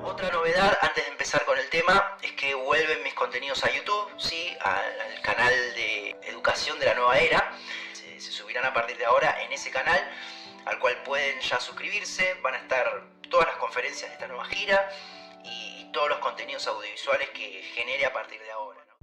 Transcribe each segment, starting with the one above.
Otra novedad antes de empezar con el tema es que vuelven mis contenidos a YouTube, sí, al canal de Educación de la Nueva Era. Se subirán a partir de ahora en ese canal, al cual pueden ya suscribirse. Van a estar todas las conferencias de esta nueva gira y todos los contenidos audiovisuales que genere a partir de ahora, ¿no?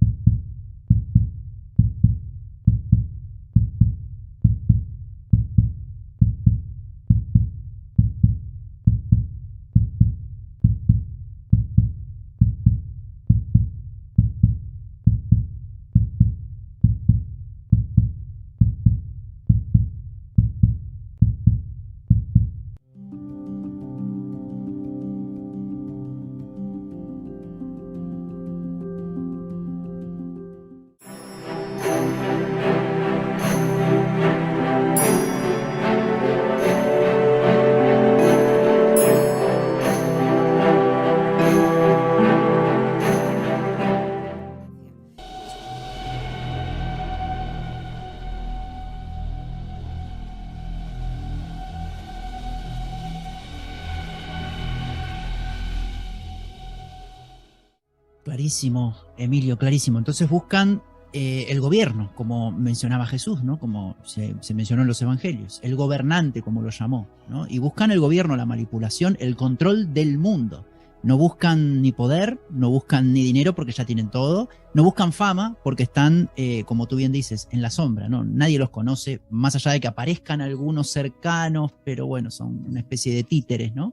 Clarísimo, Emilio, clarísimo. Entonces buscan el gobierno, como mencionaba Jesús, ¿no? Como se mencionó en los evangelios, el gobernante, como lo llamó, ¿no? Y buscan el gobierno, la manipulación, el control del mundo. No buscan ni poder, no buscan ni dinero porque ya tienen todo, no buscan fama porque están, como tú bien dices, en la sombra, ¿no? Nadie los conoce, más allá de que aparezcan algunos cercanos, pero bueno, son una especie de títeres, ¿no?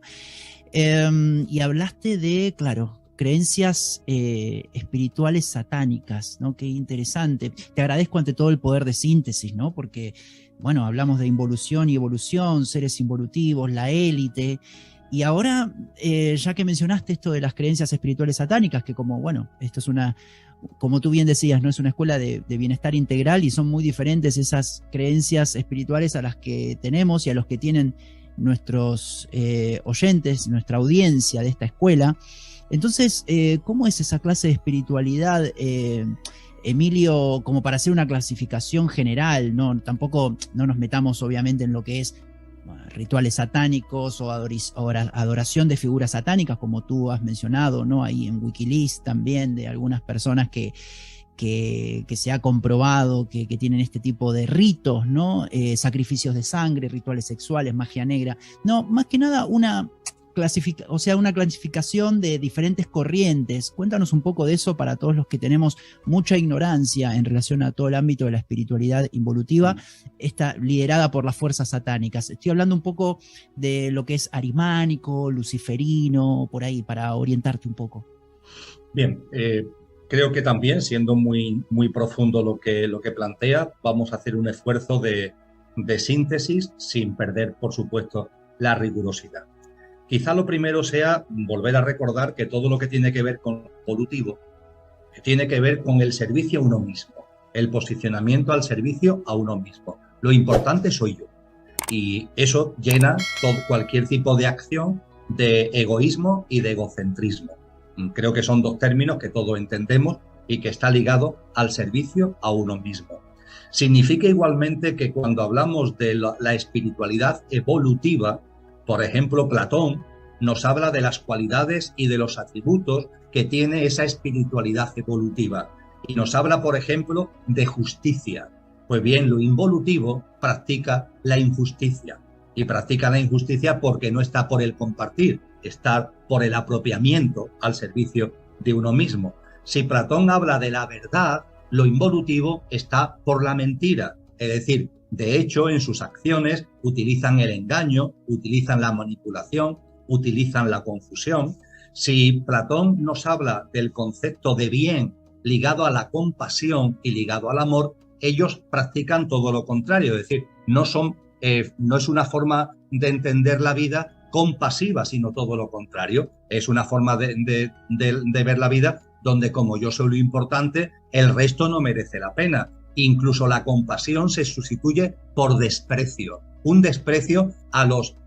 Y hablaste de, claro, creencias espirituales satánicas, ¿no? Qué interesante. Te agradezco ante todo el poder de síntesis, ¿no? Porque, bueno, hablamos de involución y evolución, seres involutivos, la élite. Y ahora, ya que mencionaste esto de las creencias espirituales satánicas, que como, bueno, esto es una, como tú bien decías, ¿no? Es una escuela de bienestar integral y son muy diferentes esas creencias espirituales a las que tenemos y a los que tienen nuestros oyentes, nuestra audiencia de esta escuela. Entonces, ¿cómo es esa clase de espiritualidad, Emilio, como para hacer una clasificación general? ¿No? Tampoco no nos metamos obviamente en lo que es rituales satánicos o adoración de figuras satánicas, como tú has mencionado, ¿no? Ahí en Wikileaks también, de algunas personas que se ha comprobado que tienen este tipo de ritos, ¿no? Sacrificios de sangre, rituales sexuales, magia negra. No, más que nada una clasificación de diferentes corrientes. Cuéntanos un poco de eso para todos los que tenemos mucha ignorancia en relación a todo el ámbito de la espiritualidad involutiva, esta liderada por las fuerzas satánicas. Estoy hablando un poco de lo que es arimánico, luciferino, por ahí, para orientarte un poco. Bien, creo que también, siendo muy, muy profundo lo que plantea, vamos a hacer un esfuerzo de síntesis sin perder, por supuesto, la rigurosidad. Quizá lo primero sea volver a recordar que todo lo que tiene que ver con lo evolutivo tiene que ver con el servicio a uno mismo, el posicionamiento al servicio a uno mismo. Lo importante soy yo. Y eso llena cualquier tipo de acción de egoísmo y de egocentrismo. Creo que son dos términos que todos entendemos y que está ligado al servicio a uno mismo. Significa igualmente que cuando hablamos de la espiritualidad evolutiva, por ejemplo, Platón nos habla de las cualidades y de los atributos que tiene esa espiritualidad evolutiva. Y nos habla, por ejemplo, de justicia. Pues bien, lo involutivo practica la injusticia. Y practica la injusticia porque no está por el compartir, está por el apropiamiento al servicio de uno mismo. Si Platón habla de la verdad, lo involutivo está por la mentira. Es decir, de hecho, en sus acciones utilizan el engaño, utilizan la manipulación, utilizan la confusión. Si Platón nos habla del concepto de bien ligado a la compasión y ligado al amor, ellos practican todo lo contrario. Es decir, no es una forma de entender la vida compasiva, sino todo lo contrario. Es una forma de ver la vida donde, como yo soy lo importante, el resto no merece la pena. Incluso la compasión se sustituye por desprecio, un desprecio a los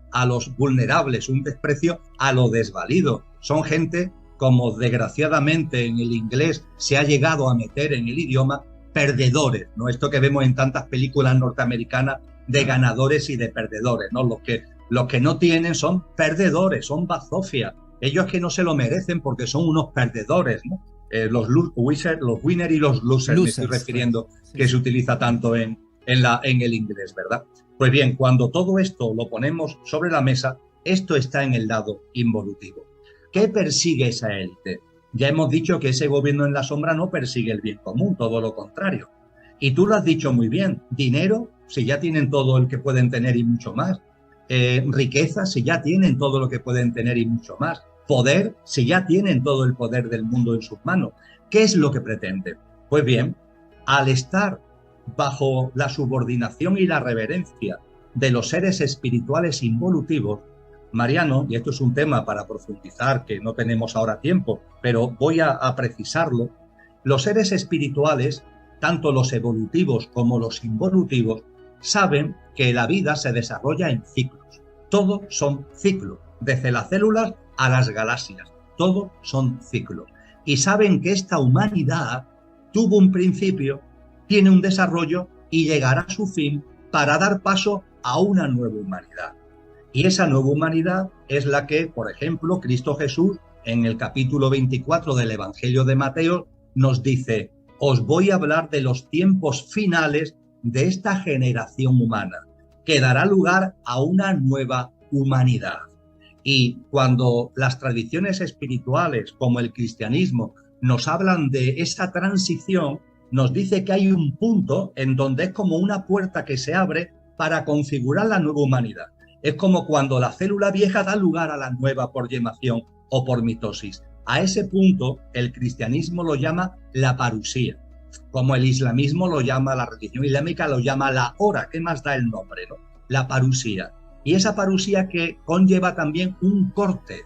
vulnerables, un desprecio a lo desvalido. Son gente, como desgraciadamente en el inglés se ha llegado a meter en el idioma, perdedores, ¿no? Esto que vemos en tantas películas norteamericanas de ganadores y de perdedores, ¿no? Los que no tienen son perdedores, son bazofias. ellos que no se lo merecen porque son unos perdedores, ¿no? Los winners y los losers, me estoy refiriendo, sí, que se utiliza tanto en el inglés, ¿verdad? Pues bien, cuando todo esto lo ponemos sobre la mesa, esto está en el lado involutivo. ¿Qué persigue esa élite? Ya hemos dicho que ese gobierno en la sombra no persigue el bien común, todo lo contrario. Y tú lo has dicho muy bien, dinero, si ya tienen todo el que pueden tener y mucho más. Riqueza, si ya tienen todo lo que pueden tener y mucho más. Poder, si ya tienen todo el poder del mundo en sus manos. ¿Qué es lo que pretenden? Pues bien, al estar bajo la subordinación y la reverencia de los seres espirituales involutivos, Mariano, y esto es un tema para profundizar, que no tenemos ahora tiempo, pero voy a precisarlo, los seres espirituales, tanto los evolutivos como los involutivos, saben que la vida se desarrolla en ciclos. Todos son ciclos, desde las células a las galaxias. Todos son ciclos. Y saben que esta humanidad tuvo un principio, tiene un desarrollo y llegará a su fin para dar paso a una nueva humanidad. Y esa nueva humanidad es la que, por ejemplo, Cristo Jesús, en el capítulo 24 del Evangelio de Mateo, nos dice: os voy a hablar de los tiempos finales de esta generación humana, que dará lugar a una nueva humanidad. Y cuando las tradiciones espirituales, como el cristianismo, nos hablan de esa transición, nos dice que hay un punto en donde es como una puerta que se abre para configurar la nueva humanidad. Es como cuando la célula vieja da lugar a la nueva por gemación o por mitosis. A ese punto, el cristianismo lo llama la parusía, como el islamismo lo llama, la religión islámica lo llama la hora. ¿Qué más da el nombre, no? La parusía. Y esa parusía que conlleva también un corte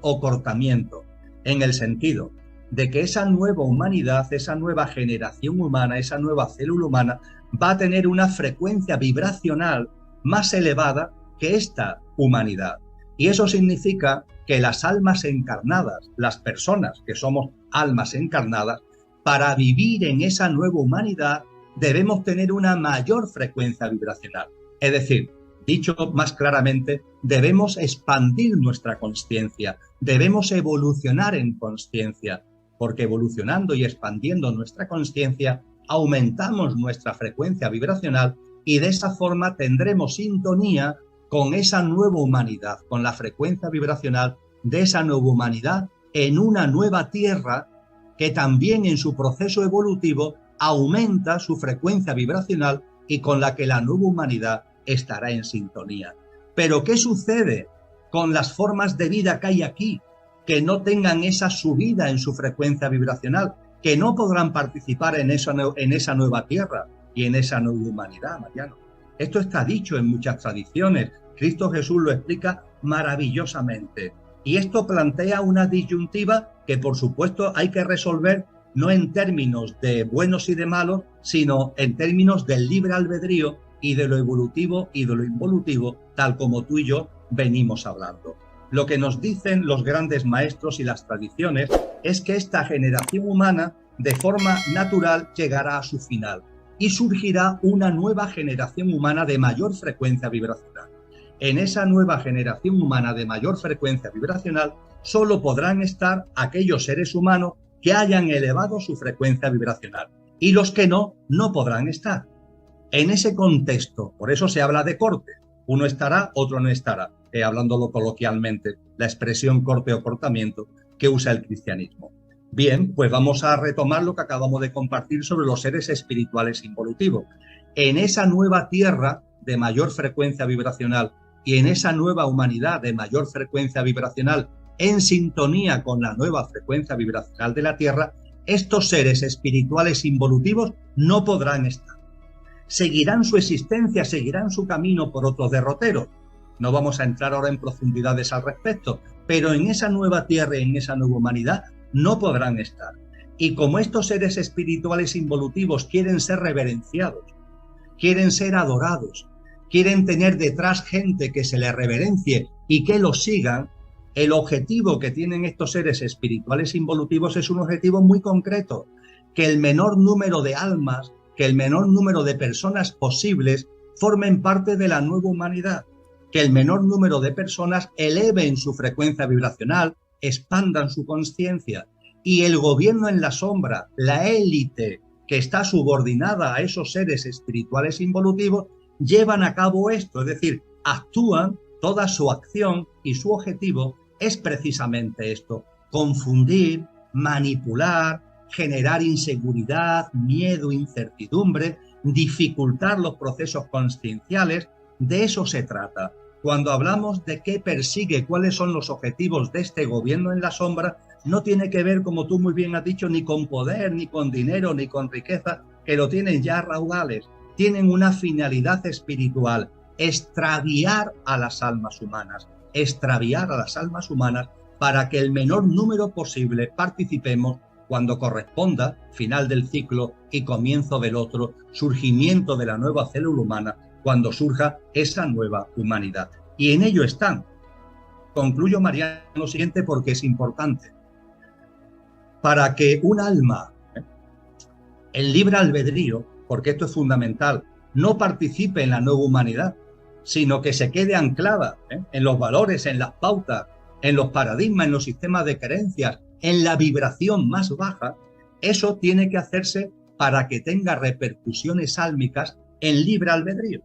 o cortamiento, en el sentido de que esa nueva humanidad, esa nueva generación humana, esa nueva célula humana, va a tener una frecuencia vibracional más elevada que esta humanidad. Y eso significa que las almas encarnadas, las personas que somos almas encarnadas, para vivir en esa nueva humanidad debemos tener una mayor frecuencia vibracional. Es decir, dicho más claramente, debemos expandir nuestra consciencia, debemos evolucionar en consciencia, porque evolucionando y expandiendo nuestra consciencia, aumentamos nuestra frecuencia vibracional y de esa forma tendremos sintonía con esa nueva humanidad, con la frecuencia vibracional de esa nueva humanidad en una nueva tierra que también en su proceso evolutivo aumenta su frecuencia vibracional y con la que la nueva humanidad estará en sintonía. Pero ¿qué sucede con las formas de vida que hay aquí, que no tengan esa subida en su frecuencia vibracional, que no podrán participar en esa nueva tierra y en esa nueva humanidad, Mariano? Esto está dicho en muchas tradiciones. Cristo Jesús lo explica maravillosamente. Y esto plantea una disyuntiva que, por supuesto, hay que resolver no en términos de buenos y de malos, sino en términos del libre albedrío y de lo evolutivo y de lo involutivo, tal como tú y yo venimos hablando. Lo que nos dicen los grandes maestros y las tradiciones es que esta generación humana, de forma natural, llegará a su final y surgirá una nueva generación humana de mayor frecuencia vibracional. En esa nueva generación humana de mayor frecuencia vibracional solo podrán estar aquellos seres humanos que hayan elevado su frecuencia vibracional, y los que no podrán estar. En ese contexto, por eso se habla de corte, uno estará, otro no estará, hablándolo coloquialmente, la expresión corte o cortamiento que usa el cristianismo. Bien, pues vamos a retomar lo que acabamos de compartir sobre los seres espirituales involutivos. En esa nueva tierra de mayor frecuencia vibracional y en esa nueva humanidad de mayor frecuencia vibracional, en sintonía con la nueva frecuencia vibracional de la Tierra, estos seres espirituales involutivos no podrán estar. Seguirán su existencia, seguirán su camino por otros derroteros. No vamos a entrar ahora en profundidades al respecto, pero en esa nueva Tierra y en esa nueva humanidad no podrán estar. Y como estos seres espirituales involutivos quieren ser reverenciados, quieren ser adorados, quieren tener detrás gente que se les reverencie y que los sigan, el objetivo que tienen estos seres espirituales involutivos es un objetivo muy concreto: que el menor número de almas, que el menor número de personas posibles formen parte de la nueva humanidad. que el menor número de personas eleven su frecuencia vibracional, expandan su conciencia. Y el gobierno en la sombra, la élite que está subordinada a esos seres espirituales involutivos, llevan a cabo esto, es decir, actúan, toda su acción y su objetivo es precisamente esto: confundir, manipular, generar inseguridad, miedo, incertidumbre, dificultar los procesos conscienciales. De eso se trata. Cuando hablamos de qué persigue, cuáles son los objetivos de este gobierno en la sombra, no tiene que ver, como tú muy bien has dicho, ni con poder, ni con dinero, ni con riqueza, que lo tienen ya raudales. Tienen una finalidad espiritual: extraviar a las almas humanas, para que el menor número posible participemos cuando corresponda, final del ciclo y comienzo del otro, surgimiento de la nueva célula humana, cuando surja esa nueva humanidad. Y en ello están. Concluyo, Mariano, lo siguiente, porque es importante. Para que un alma, en libre albedrío, porque esto es fundamental, no participe en la nueva humanidad, sino que se quede anclada en los valores, en las pautas, en los paradigmas, en los sistemas de creencias, en la vibración más baja, eso tiene que hacerse para que tenga repercusiones álmicas en libre albedrío.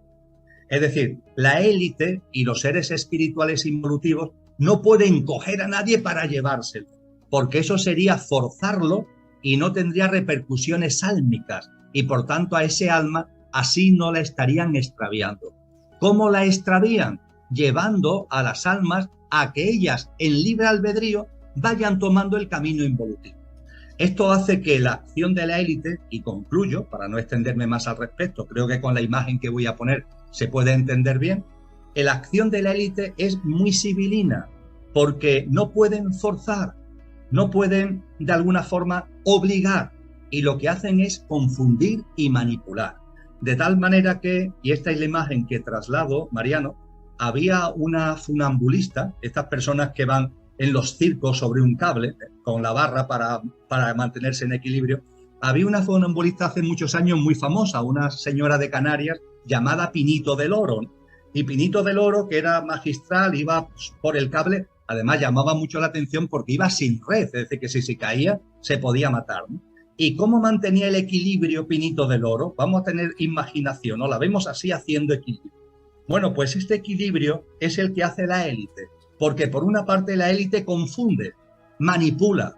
Es decir, la élite y los seres espirituales involutivos no pueden coger a nadie para llevárselo, porque eso sería forzarlo y no tendría repercusiones álmicas, y por tanto a ese alma así no la estarían extraviando. ¿Cómo la extravían? Llevando a las almas a que ellas en libre albedrío vayan tomando el camino involutivo. Esto hace que la acción de la élite, y concluyo para no extenderme más al respecto, creo que con la imagen que voy a poner se puede entender bien, la acción de la élite es muy sibilina, porque no pueden forzar, no pueden de alguna forma obligar, y lo que hacen es confundir y manipular. De tal manera que, y esta es la imagen que traslado, Mariano, había una funambulista, estas personas que van en los circos sobre un cable, con la barra para mantenerse en equilibrio. Había una funambulista hace muchos años muy famosa, una señora de Canarias llamada Pinito del Oro. Y Pinito del Oro, que era magistral, iba por el cable, además llamaba mucho la atención porque iba sin red, es decir, que si se caía se podía matar, ¿no? ¿Y cómo mantenía el equilibrio Pinito del Oro? Vamos a tener imaginación, ¿no? La vemos así haciendo equilibrio. Bueno, pues este equilibrio es el que hace la élite, porque por una parte la élite confunde, manipula,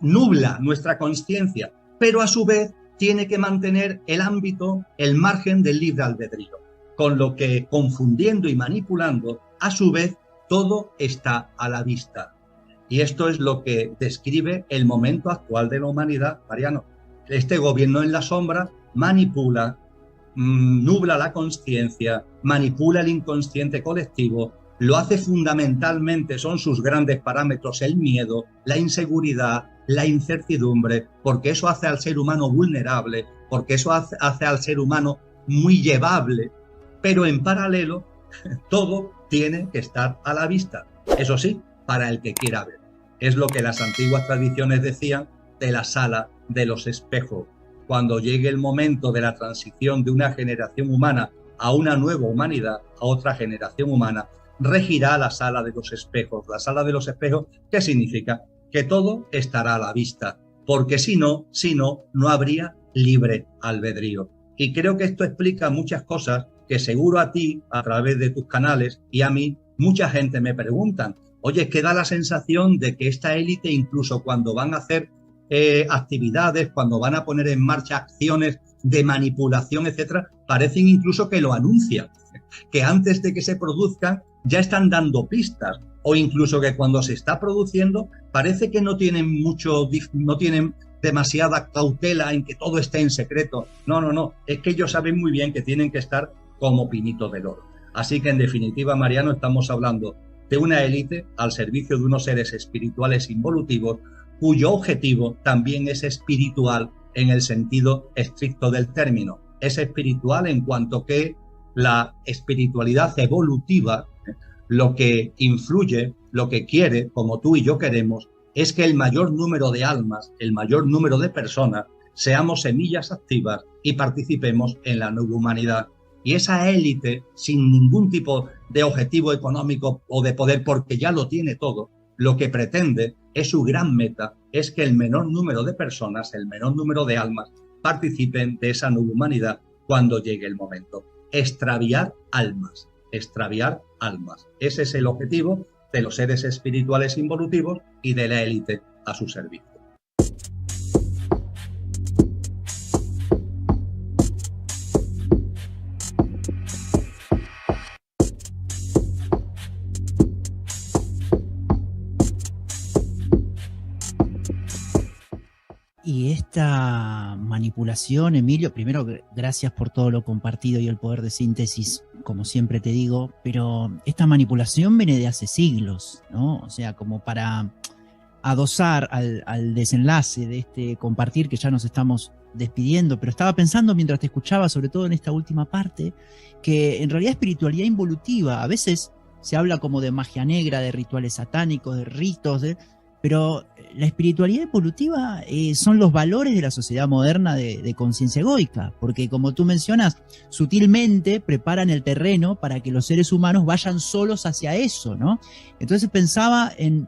nubla nuestra conciencia, pero a su vez tiene que mantener el ámbito, el margen del libre albedrío, con lo que confundiendo y manipulando, a su vez todo está a la vista. Y esto es lo que describe el momento actual de la humanidad, Mariano. Este gobierno en la sombra manipula, nubla la conciencia, manipula el inconsciente colectivo, lo hace fundamentalmente, son sus grandes parámetros, el miedo, la inseguridad, la incertidumbre, porque eso hace al ser humano vulnerable, porque eso hace al ser humano muy llevable, pero en paralelo todo tiene que estar a la vista. Eso sí, para el que quiera ver. Es lo que las antiguas tradiciones decían de la sala de los espejos. Cuando llegue el momento de la transición de una generación humana a una nueva humanidad, a otra generación humana, regirá la sala de los espejos. La sala de los espejos, ¿qué significa? Que todo estará a la vista, porque si no, no habría libre albedrío. Y creo que esto explica muchas cosas que seguro a ti, a través de tus canales, y a mí, mucha gente me preguntan. Oye, es que da la sensación de que esta élite, incluso cuando van a hacer actividades, cuando van a poner en marcha acciones de manipulación, etcétera, parecen incluso que lo anuncian, que antes de que se produzcan ya están dando pistas, o incluso que cuando se está produciendo parece que no tienen demasiada cautela en que todo esté en secreto. No, es que ellos saben muy bien que tienen que estar como Pinito del Oro. Así que en definitiva, Mariano, estamos hablando de una élite al servicio de unos seres espirituales involutivos, cuyo objetivo también es espiritual en el sentido estricto del término. Es espiritual en cuanto que la espiritualidad evolutiva, lo que influye, lo que quiere, como tú y yo queremos, es que el mayor número de almas, el mayor número de personas, seamos semillas activas y participemos en la nueva humanidad. Y esa élite, sin ningún tipo de objetivo económico o de poder, porque ya lo tiene todo, lo que pretende es su gran meta, es que el menor número de personas, el menor número de almas, participen de esa nueva humanidad cuando llegue el momento. Extraviar almas, extraviar almas. Ese es el objetivo de los seres espirituales involutivos y de la élite a su servicio. Y esta manipulación, Emilio, primero, gracias por todo lo compartido y el poder de síntesis, como siempre te digo, pero esta manipulación viene de hace siglos, ¿no? O sea, como para adosar al desenlace de este compartir, que ya nos estamos despidiendo, pero estaba pensando mientras te escuchaba, sobre todo en esta última parte, que en realidad espiritualidad involutiva, a veces se habla como de magia negra, de rituales satánicos, de ritos, pero la espiritualidad evolutiva son los valores de la sociedad moderna de conciencia egoica, porque como tú mencionas, sutilmente preparan el terreno para que los seres humanos vayan solos hacia eso, ¿no? Entonces pensaba en,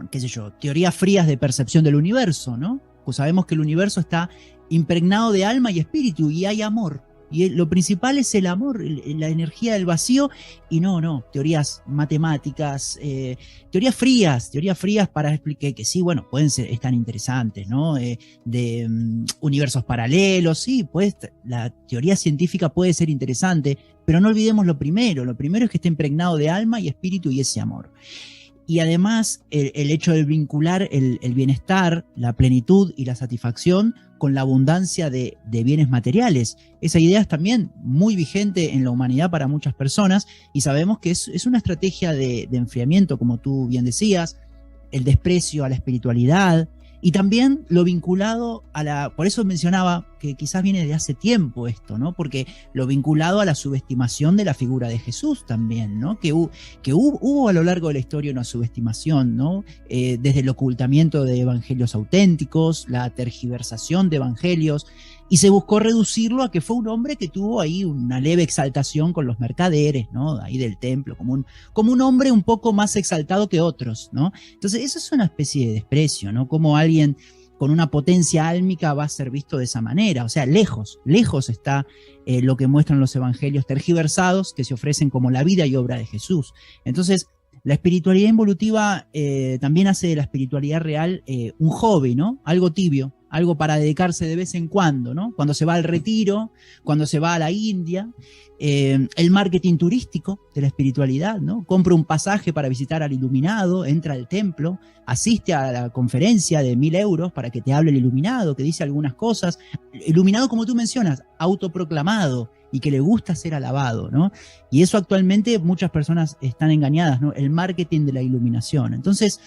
qué sé yo, teorías frías de percepción del universo, ¿no? Pues sabemos que el universo está impregnado de alma y espíritu y hay amor. Y lo principal es el amor, la energía del vacío, y no, teorías matemáticas, teorías frías para explicar que sí, bueno, pueden ser, están interesantes, ¿no? De universos paralelos, sí, pues la teoría científica puede ser interesante, pero no olvidemos lo primero es que está impregnado de alma y espíritu y ese amor. Y además el hecho de vincular el bienestar, la plenitud y la satisfacción con la abundancia de bienes materiales. Esa idea es también muy vigente en la humanidad para muchas personas y sabemos que es una estrategia de enfriamiento, como tú bien decías, el desprecio a la espiritualidad y también lo vinculado por eso mencionaba que quizás viene de hace tiempo esto, ¿no? Porque lo vinculado a la subestimación de la figura de Jesús también, ¿no? Que hubo a lo largo de la historia una subestimación, ¿no? Desde el ocultamiento de evangelios auténticos, la tergiversación de evangelios, y se buscó reducirlo a que fue un hombre que tuvo ahí una leve exaltación con los mercaderes, ¿no? Ahí del templo, como un hombre un poco más exaltado que otros, ¿no? Entonces eso es una especie de desprecio, ¿no? Como alguien con una potencia álmica va a ser visto de esa manera. O sea, lejos está lo que muestran los evangelios tergiversados que se ofrecen como la vida y obra de Jesús. Entonces, la espiritualidad involutiva también hace de la espiritualidad real un hobby, ¿no? Algo tibio, algo para dedicarse de vez en cuando, ¿no? Cuando se va al retiro, cuando se va a la India, el marketing turístico de la espiritualidad, ¿no? Compra un pasaje para visitar al iluminado, entra al templo, asiste a la conferencia de 1.000 euros para que te hable el iluminado, que dice algunas cosas, iluminado como tú mencionas, autoproclamado, y que le gusta ser alabado, ¿no? Y eso actualmente muchas personas están engañadas, ¿no? El marketing de la iluminación. Entonces,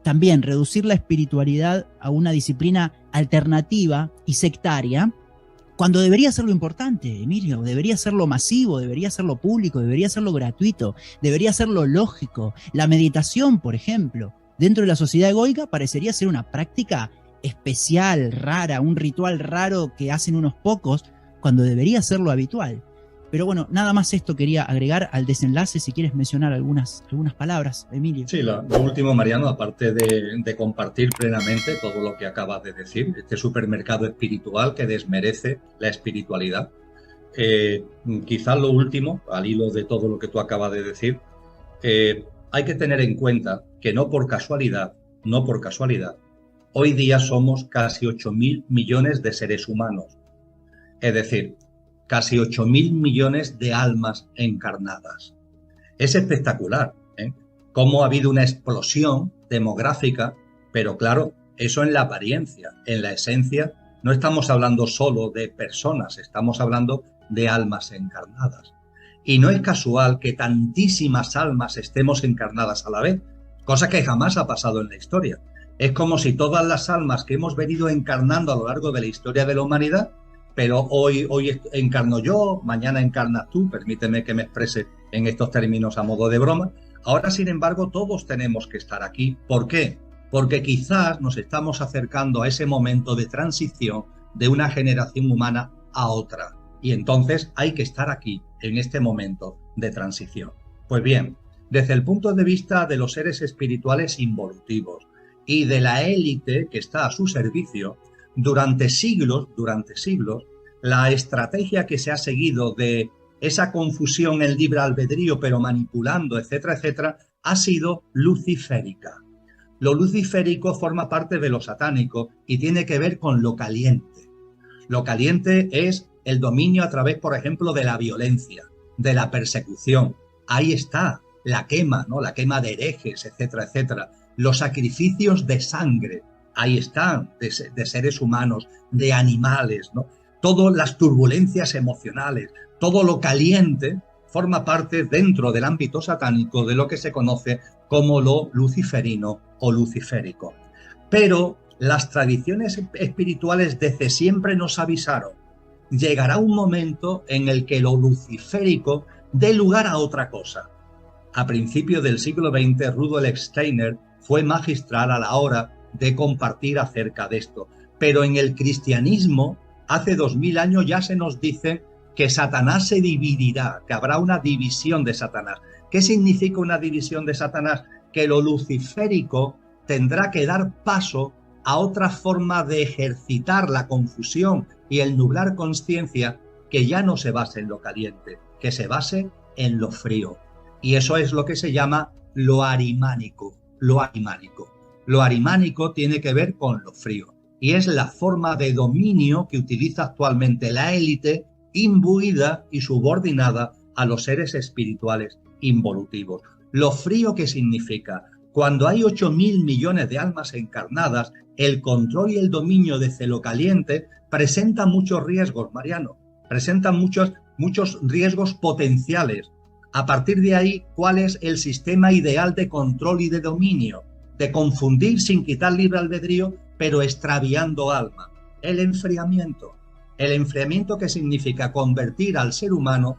también reducir la espiritualidad a una disciplina alternativa y sectaria, cuando debería ser lo importante, Emilio, debería ser lo masivo, debería ser lo público, debería ser lo gratuito, debería ser lo lógico. La meditación, por ejemplo, dentro de la sociedad egoica parecería ser una práctica especial, rara, un ritual raro que hacen unos pocos, cuando debería ser lo habitual. Pero bueno, nada más esto quería agregar al desenlace, si quieres mencionar algunas palabras, Emilio. Sí, lo último, Mariano, aparte de compartir plenamente todo lo que acabas de decir, este supermercado espiritual que desmerece la espiritualidad. Quizás lo último, al hilo de todo lo que tú acabas de decir, hay que tener en cuenta que no por casualidad, hoy día somos casi 8.000 millones de seres humanos. Es decir, casi 8.000 millones de almas encarnadas. Es espectacular, ¿eh? Cómo ha habido una explosión demográfica, pero claro, eso en la apariencia, en la esencia, no estamos hablando solo de personas, estamos hablando de almas encarnadas. Y no es casual que tantísimas almas estemos encarnadas a la vez, cosa que jamás ha pasado en la historia. Es como si todas las almas que hemos venido encarnando a lo largo de la historia de la humanidad, pero hoy encarno yo, mañana encarnas tú, permíteme que me exprese en estos términos a modo de broma. Ahora, sin embargo, todos tenemos que estar aquí. ¿Por qué? Porque quizás nos estamos acercando a ese momento de transición de una generación humana a otra. Y entonces hay que estar aquí, en este momento de transición. Pues bien, desde el punto de vista de los seres espirituales involutivos y de la élite que está a su servicio, durante siglos, la estrategia que se ha seguido de esa confusión en libre albedrío, pero manipulando, etcétera, etcétera, ha sido luciférica. Lo luciférico forma parte de lo satánico y tiene que ver con lo caliente. Lo caliente es el dominio a través, por ejemplo, de la violencia, de la persecución. Ahí está la quema, ¿no? La quema de herejes, etcétera, etcétera. Los sacrificios de sangre, ahí están, de seres humanos, de animales, ¿no? Todas las turbulencias emocionales, todo lo caliente forma parte dentro del ámbito satánico de lo que se conoce como lo luciferino o luciférico. Pero las tradiciones espirituales desde siempre nos avisaron. Llegará un momento en el que lo luciférico dé lugar a otra cosa. A principios del siglo XX, Rudolf Steiner fue magistral a la hora de compartir acerca de esto. Pero en el cristianismo, hace 2000 años ya se nos dice que Satanás se dividirá, que habrá una división de Satanás. ¿Qué significa una división de Satanás? Que lo luciférico tendrá que dar paso a otra forma de ejercitar la confusión y el nublar conciencia que ya no se base en lo caliente, que se base en lo frío. Y eso es lo que se llama lo arimánico. Lo arimánico. Lo arimánico tiene que ver con lo frío y es la forma de dominio que utiliza actualmente la élite imbuida y subordinada a los seres espirituales involutivos. Lo frío que significa, cuando hay 8.000 millones de almas encarnadas, el control y el dominio de lo caliente presenta muchos riesgos, Mariano, presentan muchos riesgos potenciales. A partir de ahí, ¿cuál es el sistema ideal de control y de dominio? De confundir sin quitar libre albedrío, pero extraviando alma. El enfriamiento. El enfriamiento que significa convertir al ser humano,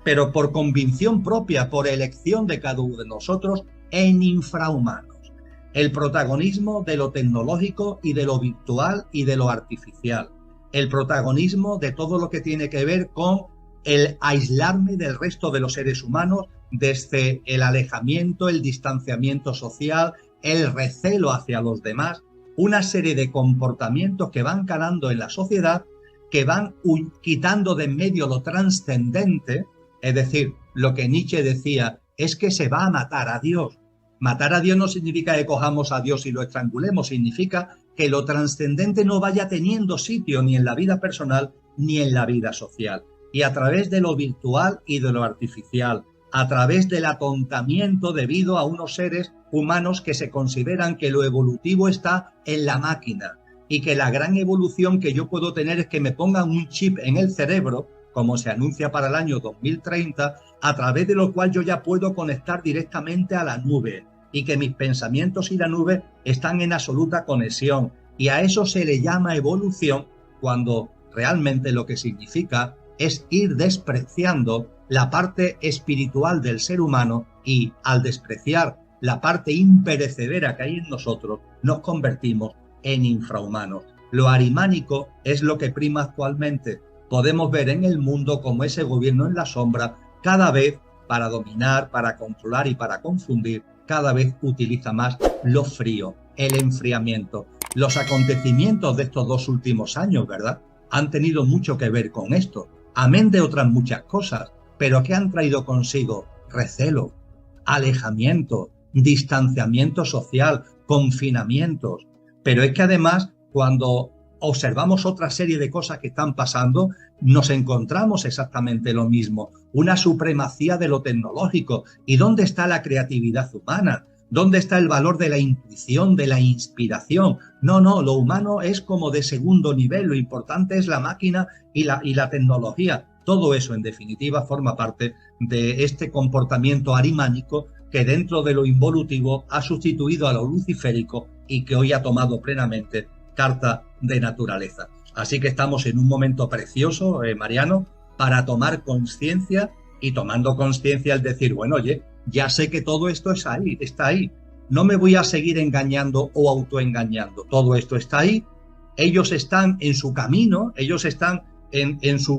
pero por convicción propia, por elección de cada uno de nosotros, en infrahumanos. El protagonismo de lo tecnológico y de lo virtual y de lo artificial. El protagonismo de todo lo que tiene que ver con el aislarme del resto de los seres humanos, desde el alejamiento, el distanciamiento social, el recelo hacia los demás, una serie de comportamientos que van calando en la sociedad, que van quitando de en medio lo trascendente, es decir, lo que Nietzsche decía es que se va a matar a Dios. Matar a Dios no significa que cojamos a Dios y lo estrangulemos, significa que lo trascendente no vaya teniendo sitio ni en la vida personal ni en la vida social. Y a través de lo virtual y de lo artificial, a través del atontamiento debido a unos seres humanos que se consideran que lo evolutivo está en la máquina y que la gran evolución que yo puedo tener es que me pongan un chip en el cerebro, como se anuncia para el año 2030, a través de lo cual yo ya puedo conectar directamente a la nube y que mis pensamientos y la nube están en absoluta conexión. Y a eso se le llama evolución, cuando realmente lo que significa es ir despreciando la parte espiritual del ser humano y al despreciar la parte imperecedera que hay en nosotros, nos convertimos en infrahumanos. Lo arimánico es lo que prima actualmente. Podemos ver en el mundo como ese gobierno en la sombra cada vez para dominar, para controlar y para confundir, cada vez utiliza más lo frío, el enfriamiento. Los acontecimientos de estos 2 últimos años, ¿verdad?, han tenido mucho que ver con esto, amén de otras muchas cosas, pero que han traído consigo recelo, alejamiento, distanciamiento social, confinamientos. Pero es que además, cuando observamos otra serie de cosas que están pasando, nos encontramos exactamente lo mismo, una supremacía de lo tecnológico. ¿Y dónde está la creatividad humana? ¿Dónde está el valor de la intuición, de la inspiración? No, lo humano es como de segundo nivel, lo importante es la máquina y la tecnología. Todo eso, en definitiva, forma parte de este comportamiento arimánico que dentro de lo involutivo ha sustituido a lo luciférico y que hoy ha tomado plenamente carta de naturaleza. Así que estamos en un momento precioso, Mariano, para tomar conciencia, y tomando conciencia el decir, bueno, oye, ya sé que todo esto es ahí, está ahí. No me voy a seguir engañando o autoengañando. Todo esto está ahí. Ellos están en su camino, ellos están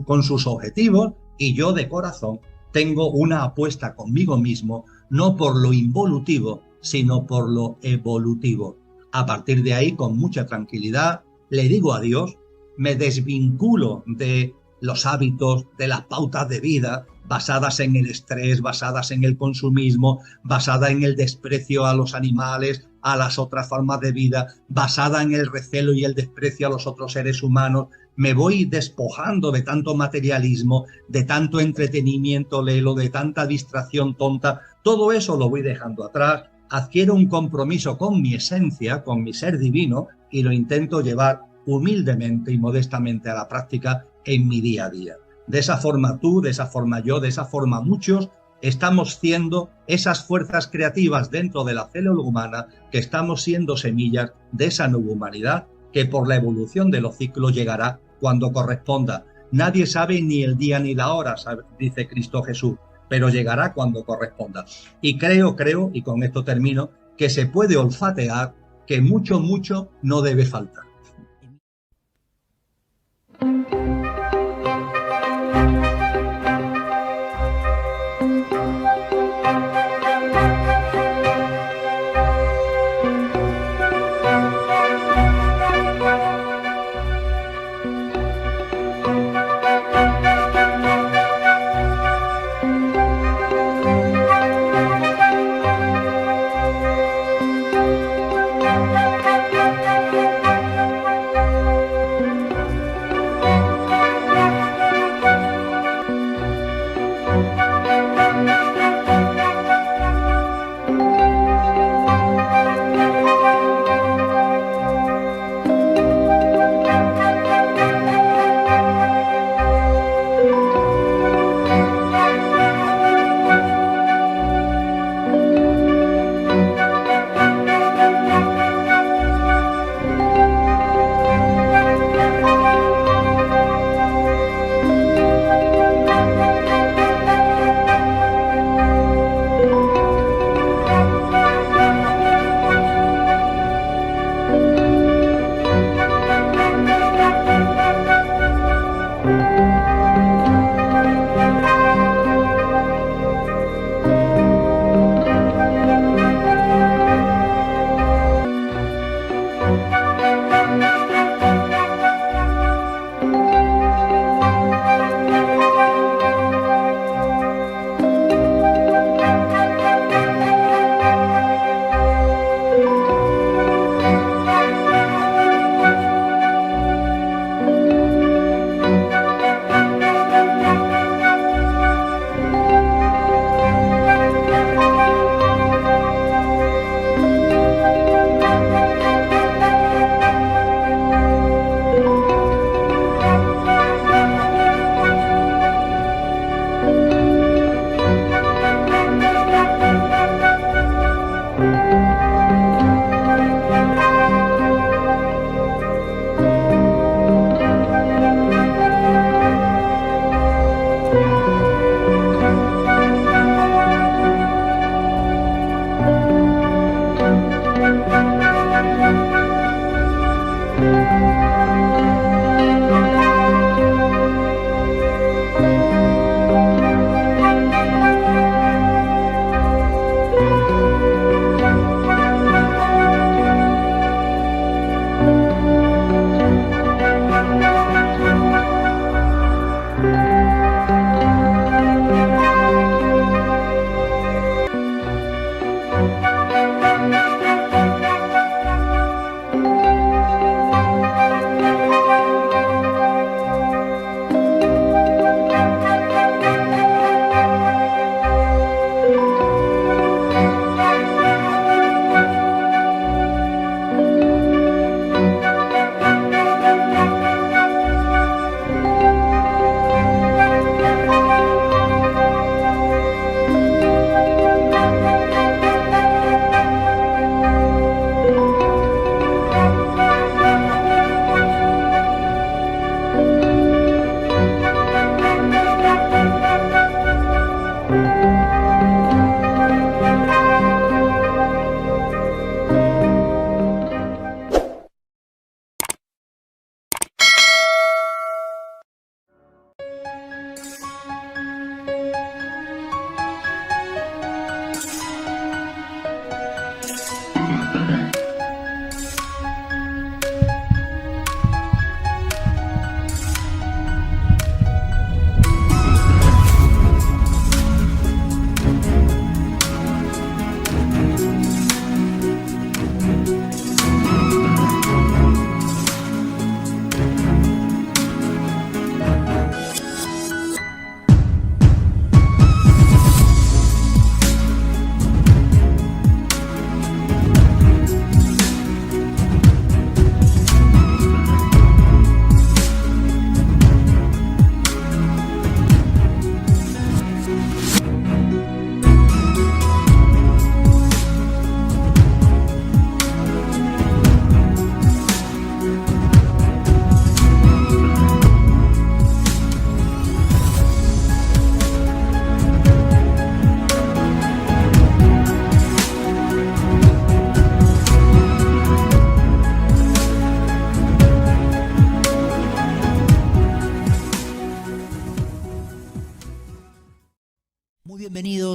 con sus objetivos, y yo de corazón tengo una apuesta conmigo mismo, no por lo involutivo, sino por lo evolutivo. A partir de ahí, con mucha tranquilidad, le digo adiós, me desvinculo de los hábitos, de las pautas de vida basadas en el estrés, basadas en el consumismo, basada en el desprecio a los animales, a las otras formas de vida, basada en el recelo y el desprecio a los otros seres humanos. Me voy despojando de tanto materialismo, de tanto entretenimiento lelo, de tanta distracción tonta. Todo eso lo voy dejando atrás, adquiero un compromiso con mi esencia, con mi ser divino, y lo intento llevar humildemente y modestamente a la práctica en mi día a día. De esa forma tú, de esa forma yo, de esa forma muchos, estamos siendo esas fuerzas creativas dentro de la célula humana, que estamos siendo semillas de esa nueva humanidad que por la evolución de los ciclos llegará cuando corresponda. Nadie sabe ni el día ni la hora, dice Cristo Jesús, pero llegará cuando corresponda. Y creo, y con esto termino, que se puede olfatear que mucho no debe faltar.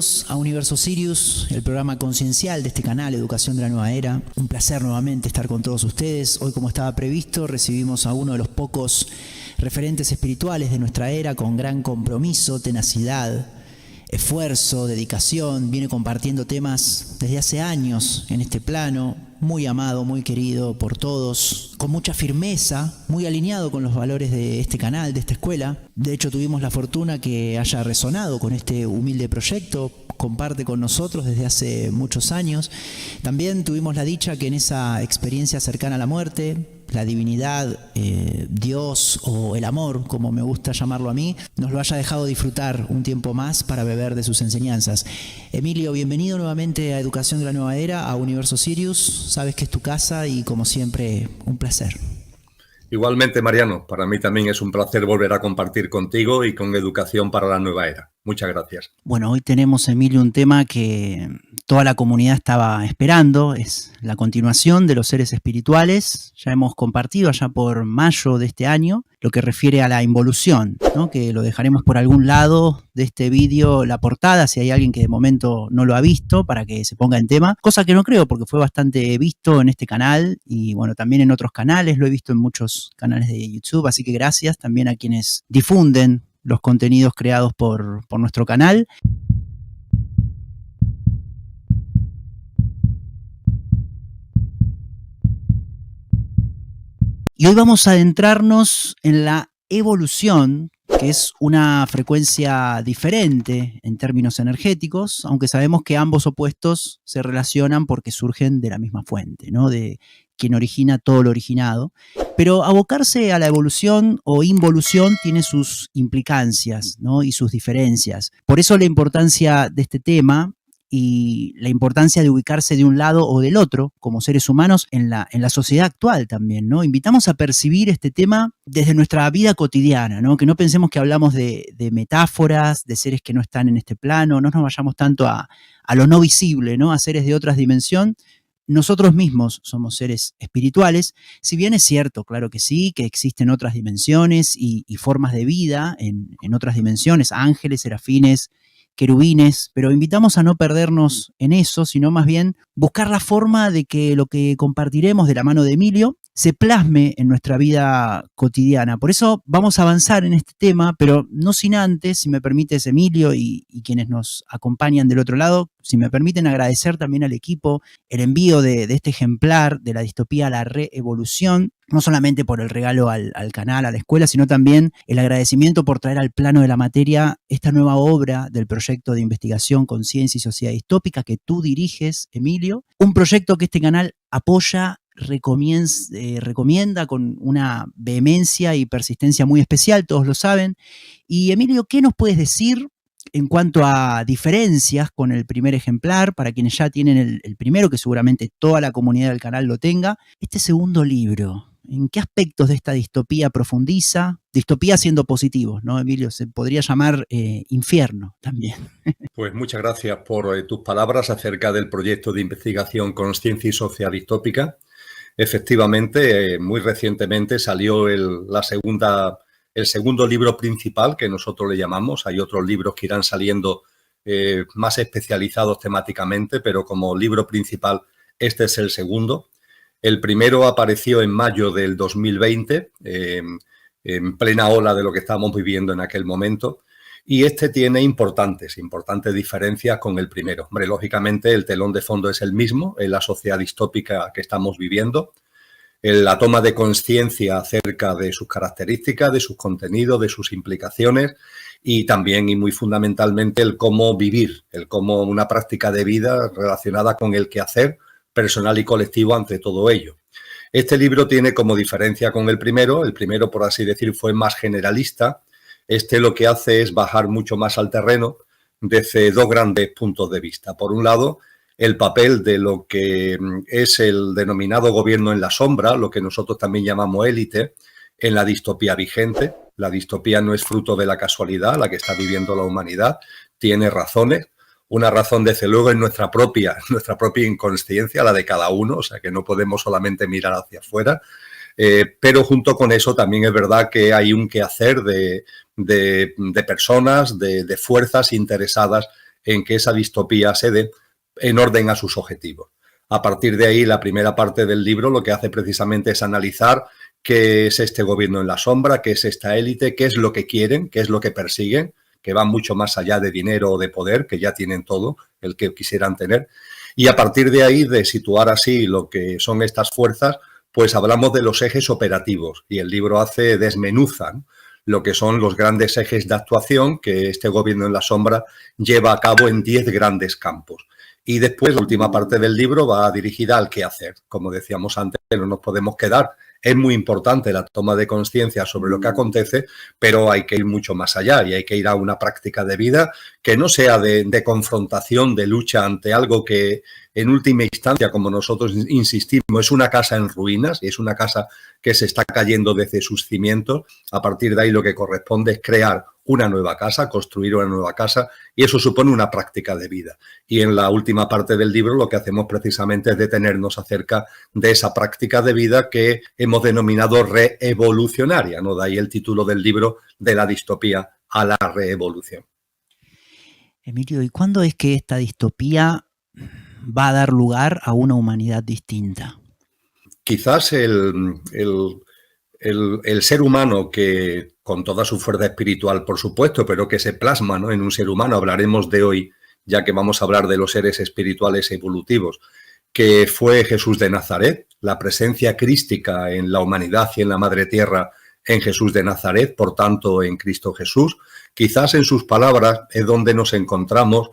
Bienvenidos a Universo Sirius, el programa conciencial de este canal, Educación de la Nueva Era. Un placer nuevamente estar con todos ustedes. Hoy, como estaba previsto, recibimos a uno de los pocos referentes espirituales de nuestra era con gran compromiso, tenacidad, esfuerzo, dedicación. Viene compartiendo temas desde hace años en este plano, muy amado, muy querido por todos, con mucha firmeza, muy alineado con los valores de este canal, de esta escuela. De hecho, tuvimos la fortuna que haya resonado con este humilde proyecto, comparte con nosotros desde hace muchos años. También tuvimos la dicha que en esa experiencia cercana a la muerte, la divinidad, Dios o el amor, como me gusta llamarlo a mí, nos lo haya dejado disfrutar un tiempo más para beber de sus enseñanzas. Emilio, bienvenido nuevamente a Educación de la Nueva Era, a Universo Sirius. Sabes que es tu casa y, como siempre, un placer. Igualmente, Mariano, para mí también es un placer volver a compartir contigo y con Educación para la Nueva Era. Muchas gracias. Bueno, hoy tenemos, Emilio, un tema que toda la comunidad estaba esperando. Es la continuación de los seres espirituales. Ya hemos compartido allá por mayo de este año lo que refiere a la involución, ¿no? Que lo dejaremos por algún lado de este vídeo, la portada, si hay alguien que de momento no lo ha visto, para que se ponga en tema. Cosa que no creo, porque fue bastante visto en este canal y, bueno, también en otros canales. Lo he visto en muchos canales de YouTube, así que gracias también a quienes difunden los contenidos creados por nuestro canal. Y hoy vamos a adentrarnos en la evolución, que es una frecuencia diferente en términos energéticos, aunque sabemos que ambos opuestos se relacionan porque surgen de la misma fuente, ¿no? De quien origina todo lo originado. Pero abocarse a la evolución o involución tiene sus implicancias, ¿no? Y sus diferencias. Por eso la importancia de este tema y la importancia de ubicarse de un lado o del otro como seres humanos en la sociedad actual también, ¿no? Invitamos a percibir este tema desde nuestra vida cotidiana, ¿no? Que no pensemos que hablamos de metáforas, de seres que no están en este plano, no nos vayamos tanto a lo no visible, ¿no? A seres de otra dimensión. Nosotros mismos somos seres espirituales, si bien es cierto, claro que sí, que existen otras dimensiones y formas de vida en otras dimensiones, ángeles, serafines, querubines, pero invitamos a no perdernos en eso, sino más bien buscar la forma de que lo que compartiremos de la mano de Emilio se plasme en nuestra vida cotidiana. Por eso vamos a avanzar en este tema, pero no sin antes, si me permites, Emilio, y quienes nos acompañan del otro lado, si me permiten agradecer también al equipo el envío de este ejemplar de la distopía La Reevolución, no solamente por el regalo al canal, a la escuela, sino también el agradecimiento por traer al plano de la materia esta nueva obra del proyecto de investigación Conciencia y Sociedad Distópica que tú diriges, Emilio. Un proyecto que este canal apoya, recomienda con una vehemencia y persistencia muy especial, todos lo saben. Y Emilio, ¿qué nos puedes decir en cuanto a diferencias con el primer ejemplar, para quienes ya tienen el primero, que seguramente toda la comunidad del canal lo tenga? Este segundo libro, ¿en qué aspectos de esta distopía profundiza? Distopía siendo positivos, ¿no, Emilio? Se podría llamar infierno también. Pues muchas gracias por tus palabras acerca del proyecto de investigación Conciencia y Sociedad Distópica. Efectivamente, muy recientemente salió el segundo libro principal, que nosotros le llamamos. Hay otros libros que irán saliendo más especializados temáticamente, pero como libro principal este es el segundo. El primero apareció en mayo del 2020, en plena ola de lo que estábamos viviendo en aquel momento, y este tiene importantes diferencias con el primero. Hombre, lógicamente el telón de fondo es el mismo, en la sociedad distópica que estamos viviendo, la toma de conciencia acerca de sus características, de sus contenidos, de sus implicaciones, y también, y muy fundamentalmente, el cómo vivir, el cómo una práctica de vida relacionada con el quehacer personal y colectivo ante todo ello. Este libro tiene como diferencia con el primero, por así decir, fue más generalista. Este lo que hace es bajar mucho más al terreno desde dos grandes puntos de vista. Por un lado, el papel de lo que es el denominado gobierno en la sombra, lo que nosotros también llamamos élite, en la distopía vigente. La distopía no es fruto de la casualidad, la que está viviendo la humanidad, tiene razones. Una razón, desde luego, es nuestra propia inconsciencia, la de cada uno, o sea que no podemos solamente mirar hacia afuera. Pero junto con eso también es verdad que hay un quehacer de personas, de fuerzas interesadas en que esa distopía se dé en orden a sus objetivos. A partir de ahí, la primera parte del libro lo que hace precisamente es analizar qué es este gobierno en la sombra, qué es esta élite, qué es lo que quieren, qué es lo que persiguen, que va mucho más allá de dinero o de poder, que ya tienen todo el que quisieran tener. Y a partir de ahí, de situar así lo que son estas fuerzas, pues hablamos de los ejes operativos y el libro desmenuza, ¿no?, lo que son los grandes ejes de actuación que este gobierno en la sombra lleva a cabo en 10 grandes campos. Y después, la última parte del libro va dirigida al qué hacer. Como decíamos antes, no nos podemos quedar. Es muy importante la toma de conciencia sobre lo que acontece, pero hay que ir mucho más allá y hay que ir a una práctica de vida que no sea de confrontación, de lucha ante algo que en última instancia, como nosotros insistimos, es una casa en ruinas y es una casa que se está cayendo desde sus cimientos. A partir de ahí lo que corresponde es crear una nueva casa, construir una nueva casa, y eso supone una práctica de vida. Y en la última parte del libro lo que hacemos precisamente es detenernos acerca de esa práctica de vida que hemos denominado reevolucionaria, ¿no? De ahí el título del libro, de la distopía a la reevolución. Emilio, ¿y cuándo es que esta distopía va a dar lugar a una humanidad distinta? Quizás el ser humano, que con toda su fuerza espiritual, por supuesto, pero que se plasma, ¿no?, en un ser humano, hablaremos de hoy, ya que vamos a hablar de los seres espirituales evolutivos, que fue Jesús de Nazaret, la presencia crística en la humanidad y en la Madre Tierra en Jesús de Nazaret, por tanto en Cristo Jesús. Quizás en sus palabras es donde nos encontramos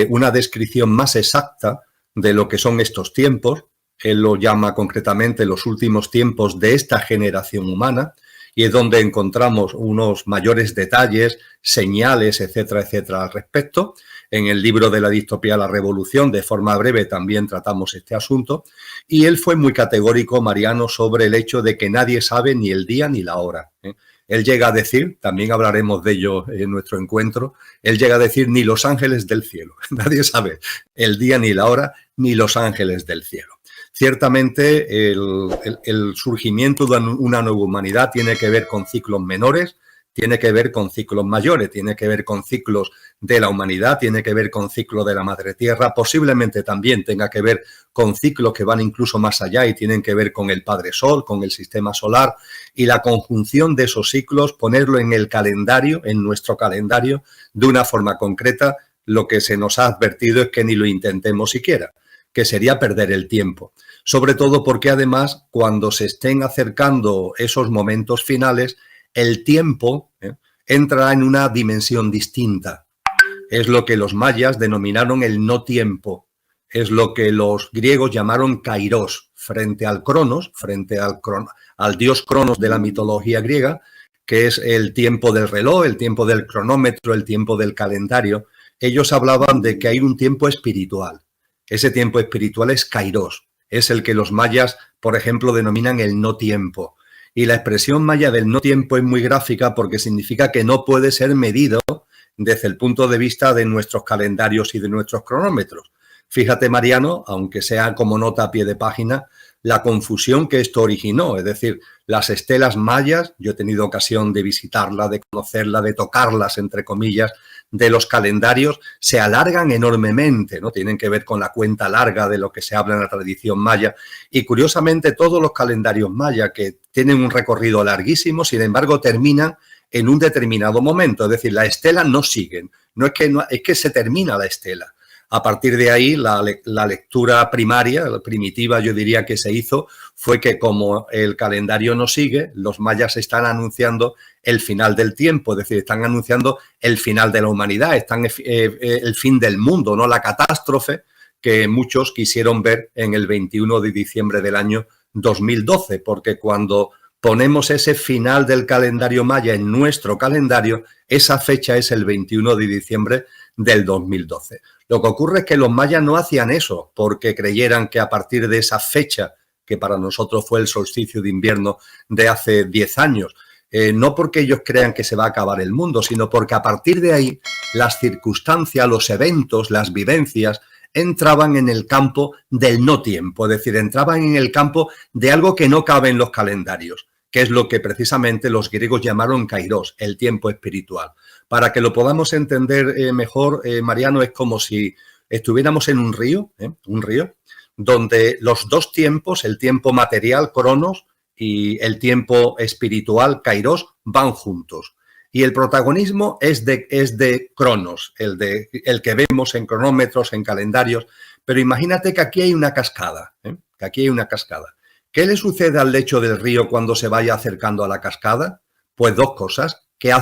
una descripción más exacta de lo que son estos tiempos. Él lo llama concretamente los últimos tiempos de esta generación humana, y es donde encontramos unos mayores detalles, señales, etcétera, etcétera, al respecto. En el libro de la distopía, la revolución, de forma breve también tratamos este asunto, y él fue muy categórico, Mariano, sobre el hecho de que nadie sabe ni el día ni la hora. Él llega a decir, también hablaremos de ello en nuestro encuentro, él llega a decir ni los ángeles del cielo. Nadie sabe el día ni la hora, ni los ángeles del cielo. Ciertamente el surgimiento de una nueva humanidad tiene que ver con ciclos menores, tiene que ver con ciclos mayores, tiene que ver con ciclos de la humanidad, tiene que ver con ciclos de la Madre Tierra, posiblemente también tenga que ver con ciclos que van incluso más allá y tienen que ver con el Padre Sol, con el sistema solar, y la conjunción de esos ciclos, ponerlo en el calendario, en nuestro calendario, de una forma concreta. Lo que se nos ha advertido es que ni lo intentemos siquiera, que sería perder el tiempo. Sobre todo porque además, cuando se estén acercando esos momentos finales, el tiempo entrará en una dimensión distinta. Es lo que los mayas denominaron el no tiempo. Es lo que los griegos llamaron kairos, frente al cronos, al dios Cronos de la mitología griega, que es el tiempo del reloj, el tiempo del cronómetro, el tiempo del calendario. Ellos hablaban de que hay un tiempo espiritual. Ese tiempo espiritual es kairos. Es el que los mayas, por ejemplo, denominan el no tiempo. Y la expresión maya del no tiempo es muy gráfica porque significa que no puede ser medido desde el punto de vista de nuestros calendarios y de nuestros cronómetros. Fíjate, Mariano, aunque sea como nota a pie de página, la confusión que esto originó. Es decir, las estelas mayas, yo he tenido ocasión de visitarlas, de conocerlas, de tocarlas, entre comillas, de los calendarios, se alargan enormemente, ¿no? Tienen que ver con la cuenta larga de lo que se habla en la tradición maya. Y curiosamente todos los calendarios mayas, que tienen un recorrido larguísimo, sin embargo terminan en un determinado momento. Es decir, las estelas no siguen. Es que se termina la estela. A partir de ahí, la lectura primaria, la primitiva, yo diría que se hizo, fue que como el calendario no sigue, los mayas están anunciando el final del tiempo, es decir, están anunciando el final de la humanidad, el fin del mundo, ¿no? La catástrofe que muchos quisieron ver en el 21 de diciembre del año 2012, porque cuando ponemos ese final del calendario maya en nuestro calendario, esa fecha es el 21 de diciembre del 2012. Lo que ocurre es que los mayas no hacían eso porque creyeran que a partir de esa fecha, que para nosotros fue el solsticio de invierno de hace 10 años, no porque ellos crean que se va a acabar el mundo, sino porque a partir de ahí las circunstancias, los eventos, las vivencias entraban en el campo del no tiempo, es decir, entraban en el campo de algo que no cabe en los calendarios, que es lo que precisamente los griegos llamaron kairos, el tiempo espiritual. Para que lo podamos entender mejor, Mariano, es como si estuviéramos en un río, donde los dos tiempos, el tiempo material, Cronos, y el tiempo espiritual, Kairos, van juntos. Y el protagonismo es de Cronos, el que vemos en cronómetros, en calendarios. Pero imagínate que aquí hay una cascada, que aquí hay una cascada. ¿Qué le sucede al lecho del río cuando se vaya acercando a la cascada? Pues dos cosas, que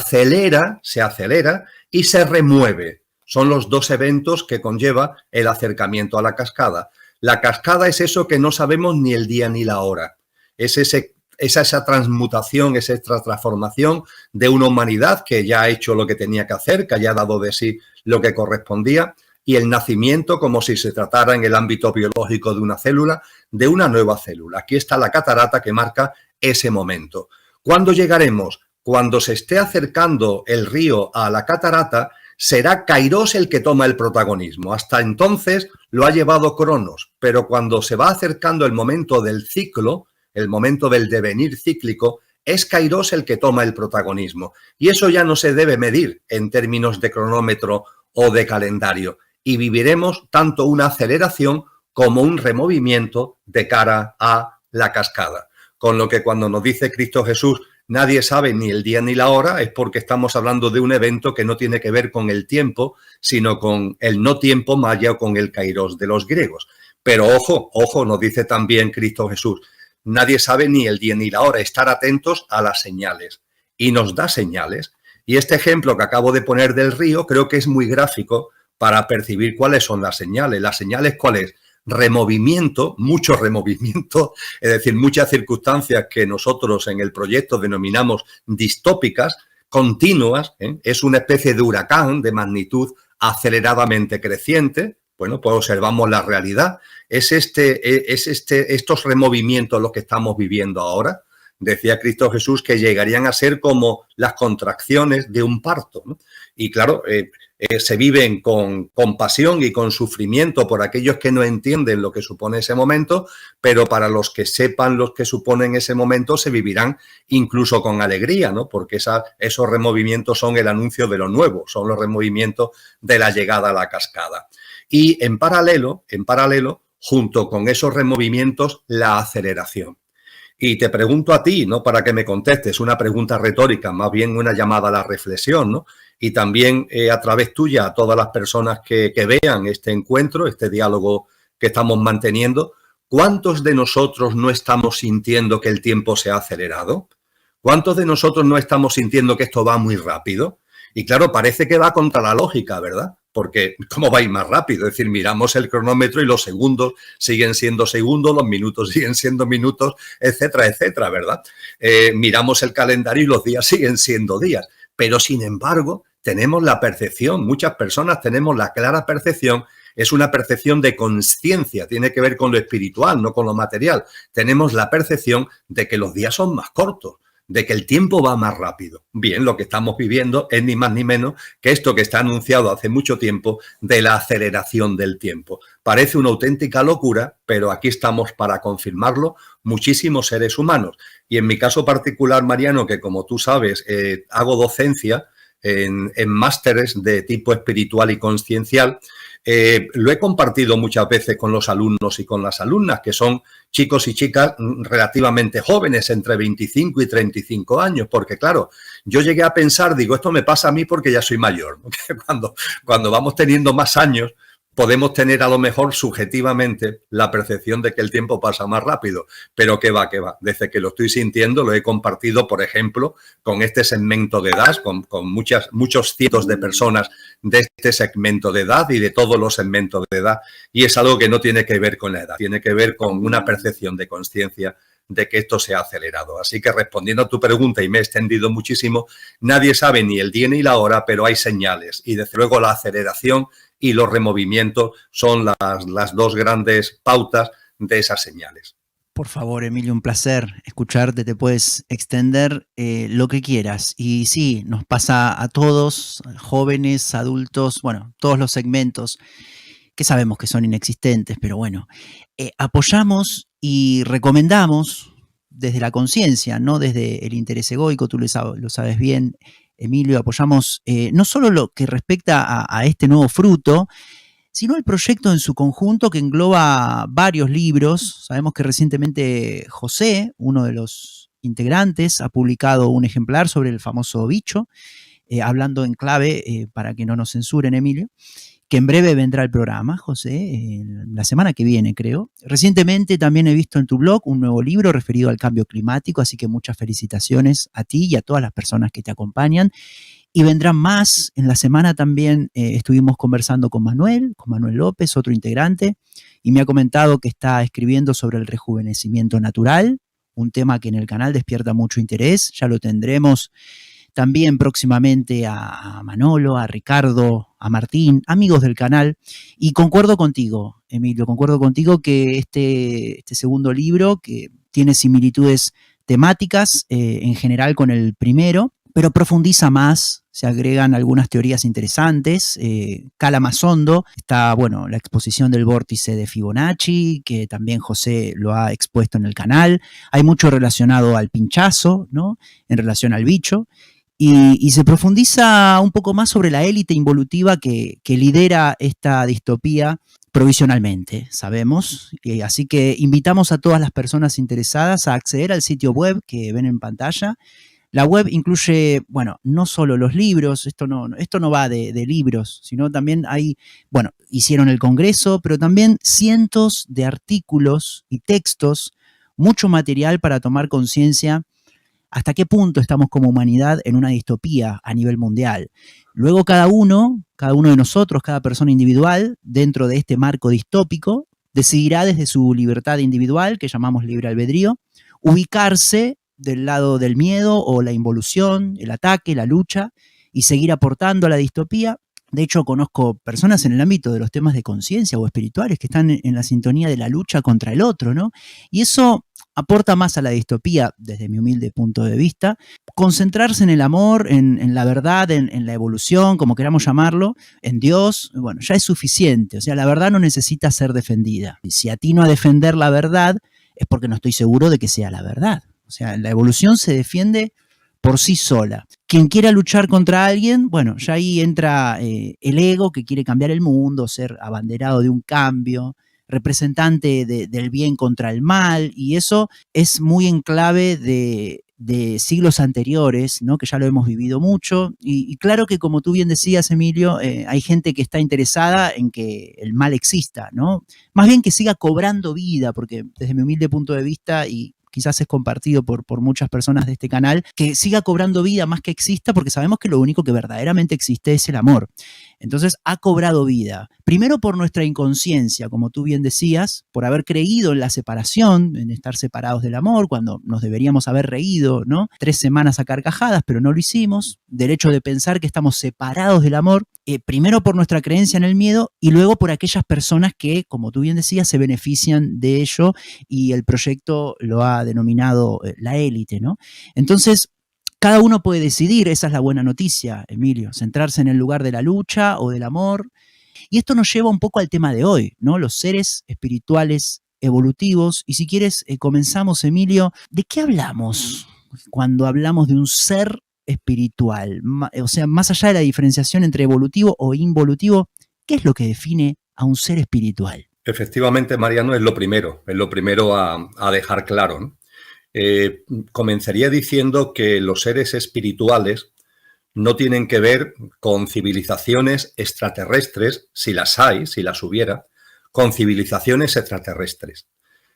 se acelera y se remueve. Son los dos eventos que conlleva el acercamiento a la cascada. La cascada es eso que no sabemos ni el día ni la hora. Es esa transmutación, esa transformación de una humanidad que ya ha hecho lo que tenía que hacer, que ya ha dado de sí lo que correspondía, y el nacimiento, como si se tratara en el ámbito biológico de una célula, de una nueva célula. Aquí está la catarata que marca ese momento. ¿Cuándo llegaremos? Cuando se esté acercando el río a la catarata, será Kairos el que toma el protagonismo. Hasta entonces lo ha llevado Cronos, pero cuando se va acercando el momento del ciclo, el momento del devenir cíclico, es Kairos el que toma el protagonismo. Y eso ya no se debe medir en términos de cronómetro o de calendario. Y viviremos tanto una aceleración como un removimiento de cara a la cascada. Con lo que cuando nos dice Cristo Jesús, nadie sabe ni el día ni la hora, es porque estamos hablando de un evento que no tiene que ver con el tiempo, sino con el no tiempo maya o con el Kairos de los griegos. Pero ojo, nos dice también Cristo Jesús, nadie sabe ni el día ni la hora, estar atentos a las señales. Y nos da señales. Y este ejemplo que acabo de poner del río creo que es muy gráfico para percibir cuáles son las señales. ¿Las señales cuáles? Removimiento, mucho removimiento, es decir, muchas circunstancias que nosotros en el proyecto denominamos distópicas, continuas, es una especie de huracán de magnitud aceleradamente creciente. Bueno, pues observamos la realidad. Estos removimientos los que estamos viviendo ahora. Decía Cristo Jesús que llegarían a ser como las contracciones de un parto, ¿no? Y claro, se viven con compasión y con sufrimiento por aquellos que no entienden lo que supone ese momento, pero para los que sepan lo que supone ese momento se vivirán incluso con alegría, ¿no? Porque esos removimientos son el anuncio de lo nuevo, son los removimientos de la llegada a la cascada. Y en paralelo, junto con esos removimientos, la aceleración. Y te pregunto a ti, no para que me contestes, una pregunta retórica, más bien una llamada a la reflexión, ¿no? Y también a través tuya a todas las personas que vean este encuentro, este diálogo que estamos manteniendo, ¿cuántos de nosotros no estamos sintiendo que el tiempo se ha acelerado? ¿Cuántos de nosotros no estamos sintiendo que esto va muy rápido? Y claro, parece que va contra la lógica, ¿verdad? Porque ¿cómo va a ir más rápido? Es decir, miramos el cronómetro y los segundos siguen siendo segundos, los minutos siguen siendo minutos, etcétera, etcétera, ¿verdad? Miramos el calendario y los días siguen siendo días. Pero, sin embargo, tenemos la percepción, muchas personas tenemos la clara percepción, es una percepción de conciencia, tiene que ver con lo espiritual, no con lo material. Tenemos la percepción de que los días son más cortos, de que el tiempo va más rápido. Bien, lo que estamos viviendo es ni más ni menos que esto que está anunciado hace mucho tiempo de la aceleración del tiempo. Parece una auténtica locura, pero aquí estamos para confirmarlo muchísimos seres humanos. Y en mi caso particular, Mariano, que como tú sabes, hago docencia en másteres de tipo espiritual y consciencial, lo he compartido muchas veces con los alumnos y con las alumnas, que son chicos y chicas relativamente jóvenes, entre 25 y 35 años, porque claro, yo llegué a pensar, digo, esto me pasa a mí porque ya soy mayor, ¿no? Cuando vamos teniendo más años, podemos tener a lo mejor subjetivamente la percepción de que el tiempo pasa más rápido, pero que va. Desde que lo estoy sintiendo, lo he compartido, por ejemplo, con este segmento de edad, con muchos cientos de personas de este segmento de edad y de todos los segmentos de edad, y es algo que no tiene que ver con la edad, tiene que ver con una percepción de conciencia de que esto se ha acelerado. Así que respondiendo a tu pregunta, y me he extendido muchísimo, nadie sabe ni el día ni la hora, pero hay señales, y desde luego la aceleración y los removimientos son las dos grandes pautas de esas señales. Por favor, Emilio, un placer escucharte, te puedes extender lo que quieras. Y sí, nos pasa a todos, jóvenes, adultos, bueno, todos los segmentos que sabemos que son inexistentes, pero bueno, apoyamos y recomendamos desde la conciencia, no desde el interés egoico, tú lo sabes bien, Emilio, apoyamos no solo lo que respecta a este nuevo fruto, sino el proyecto en su conjunto que engloba varios libros. Sabemos que recientemente José, uno de los integrantes, ha publicado un ejemplar sobre el famoso bicho, hablando en clave, para que no nos censuren, Emilio, que en breve vendrá el programa, José, la semana que viene, creo. Recientemente también he visto en tu blog un nuevo libro referido al cambio climático, así que muchas felicitaciones a ti y a todas las personas que te acompañan. Y vendrán más. En la semana también estuvimos conversando con Manuel López, otro integrante, y me ha comentado que está escribiendo sobre el rejuvenecimiento natural, un tema que en el canal despierta mucho interés. Ya lo tendremos también próximamente a Manolo, a Ricardo, a Martín, amigos del canal. Y concuerdo contigo, Emilio, concuerdo contigo que este segundo libro, que tiene similitudes temáticas en general con el primero, pero profundiza más, se agregan algunas teorías interesantes, cala más hondo. Está, bueno, la exposición del vórtice de Fibonacci, que también José lo ha expuesto en el canal. Hay mucho relacionado al pinchazo, ¿no? En relación al bicho. Y se profundiza un poco más sobre la élite involutiva que lidera esta distopía provisionalmente, sabemos. Así que invitamos a todas las personas interesadas a acceder al sitio web que ven en pantalla. La web incluye, bueno, no solo los libros, esto no va de libros, sino también hicieron el congreso, pero también cientos de artículos y textos, mucho material para tomar conciencia hasta qué punto estamos como humanidad en una distopía a nivel mundial. Luego cada uno de nosotros, cada persona individual, dentro de este marco distópico, decidirá desde su libertad individual, que llamamos libre albedrío, ubicarse del lado del miedo o la involución, el ataque, la lucha, y seguir aportando a la distopía. De hecho, conozco personas en el ámbito de los temas de conciencia o espirituales que están en la sintonía de la lucha contra el otro, ¿no? Y eso aporta más a la distopía, desde mi humilde punto de vista. Concentrarse en el amor, en la verdad, en la evolución, como queramos llamarlo, en Dios, bueno, ya es suficiente. O sea, la verdad no necesita ser defendida. Y si atino a defender la verdad, es porque no estoy seguro de que sea la verdad. O sea, la evolución se defiende por sí sola. Quien quiera luchar contra alguien, bueno, ya ahí entra el ego que quiere cambiar el mundo, ser abanderado de un cambio, representante del bien contra el mal, y eso es muy en clave de siglos anteriores, ¿no? Que ya lo hemos vivido mucho, y claro que como tú bien decías, Emilio, hay gente que está interesada en que el mal exista, ¿no? Más bien que siga cobrando vida, porque desde mi humilde punto de vista, y quizás es compartido por muchas personas de este canal, que siga cobrando vida más que exista, porque sabemos que lo único que verdaderamente existe es el amor. Entonces ha cobrado vida, primero por nuestra inconsciencia, como tú bien decías, por haber creído en la separación, en estar separados del amor, cuando nos deberíamos haber reído, ¿no? 3 semanas a carcajadas, pero no lo hicimos. Del hecho de pensar que estamos separados del amor, primero por nuestra creencia en el miedo y luego por aquellas personas que, como tú bien decías, se benefician de ello, y el proyecto lo ha denominado la élite, ¿no? Entonces, cada uno puede decidir, esa es la buena noticia, Emilio, centrarse en el lugar de la lucha o del amor. Y esto nos lleva un poco al tema de hoy, ¿no? Los seres espirituales evolutivos. Y si quieres, comenzamos, Emilio. ¿De qué hablamos cuando hablamos de un ser espiritual? O sea, más allá de la diferenciación entre evolutivo o involutivo, ¿qué es lo que define a un ser espiritual? Efectivamente, Mariano, es lo primero a dejar claro, ¿no? Comenzaría diciendo que los seres espirituales no tienen que ver con civilizaciones extraterrestres, si las hay, si las hubiera, con civilizaciones extraterrestres.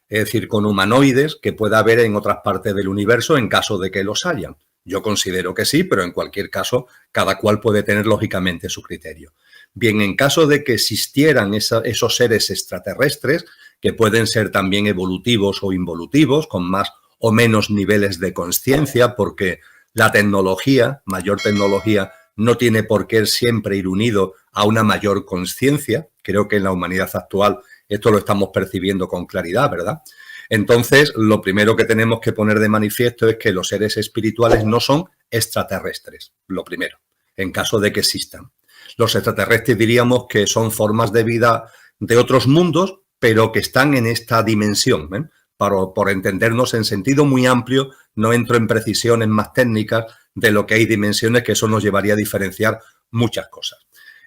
Es decir, con humanoides que pueda haber en otras partes del universo en caso de que los hayan. Yo considero que sí, pero en cualquier caso, cada cual puede tener lógicamente su criterio. Bien, en caso de que existieran esos seres extraterrestres, que pueden ser también evolutivos o involutivos, con más o menos niveles de conciencia, porque la tecnología, mayor tecnología, no tiene por qué siempre ir unido a una mayor conciencia. Creo que en la humanidad actual esto lo estamos percibiendo con claridad, ¿verdad? Entonces, lo primero que tenemos que poner de manifiesto es que los seres espirituales no son extraterrestres, lo primero, en caso de que existan. Los extraterrestres diríamos que son formas de vida de otros mundos, pero que están en esta dimensión, ¿eh? Por entendernos en sentido muy amplio, no entro en precisiones más técnicas, de lo que hay dimensiones, que eso nos llevaría a diferenciar muchas cosas.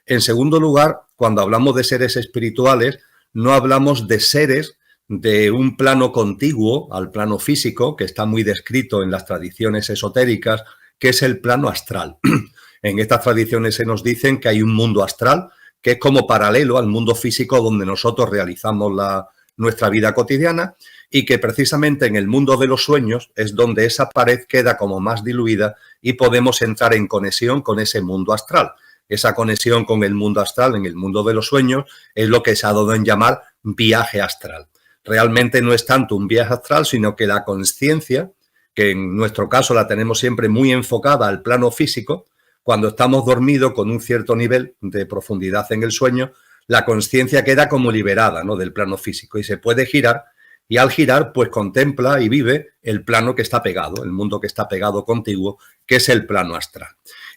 En segundo lugar, cuando hablamos de seres espirituales, no hablamos de seres de un plano contiguo al plano físico, que está muy descrito en las tradiciones esotéricas, que es el plano astral. En estas tradiciones se nos dicen que hay un mundo astral, que es como paralelo al mundo físico donde nosotros realizamos nuestra vida cotidiana, y que precisamente en el mundo de los sueños es donde esa pared queda como más diluida y podemos entrar en conexión con ese mundo astral. Esa conexión con el mundo astral en el mundo de los sueños es lo que se ha dado en llamar viaje astral. Realmente no es tanto un viaje astral, sino que la consciencia, que en nuestro caso la tenemos siempre muy enfocada al plano físico, cuando estamos dormidos con un cierto nivel de profundidad en el sueño, la consciencia queda como liberada, ¿no?, del plano físico y se puede girar, y al girar pues contempla y vive el plano que está pegado, el mundo que está pegado contiguo, que es el plano astral.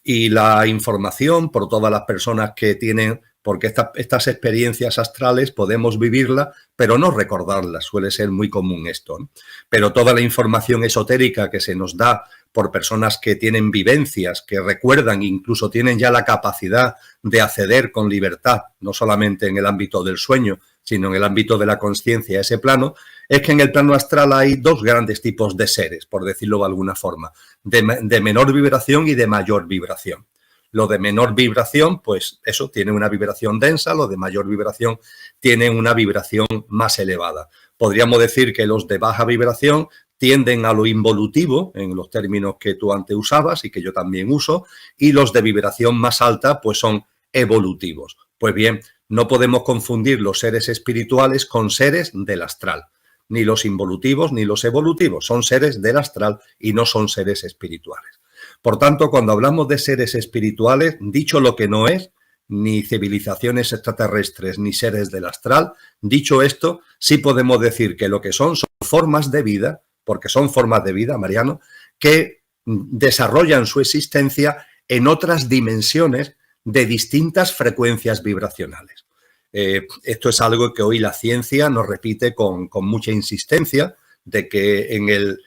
Y la información por todas las personas que tienen, porque estas experiencias astrales podemos vivirlas, pero no recordarlas, suele ser muy común esto, ¿no? Pero toda la información esotérica que se nos da por personas que tienen vivencias, que recuerdan, incluso tienen ya la capacidad de acceder con libertad, no solamente en el ámbito del sueño, sino en el ámbito de la consciencia, ese plano, es que en el plano astral hay dos grandes tipos de seres, por decirlo de alguna forma, de menor vibración y de mayor vibración. Lo de menor vibración, pues eso tiene una vibración densa, lo de mayor vibración tiene una vibración más elevada. Podríamos decir que los de baja vibración tienden a lo involutivo, en los términos que tú antes usabas y que yo también uso, y los de vibración más alta, pues son evolutivos. Pues bien, no podemos confundir los seres espirituales con seres del astral. Ni los involutivos ni los evolutivos, son seres del astral y no son seres espirituales. Por tanto, cuando hablamos de seres espirituales, dicho lo que no es, ni civilizaciones extraterrestres ni seres del astral, dicho esto, sí podemos decir que lo que son formas de vida, porque son formas de vida, Mariano, que desarrollan su existencia en otras dimensiones de distintas frecuencias vibracionales. Esto es algo que hoy la ciencia nos repite con mucha insistencia, de que en el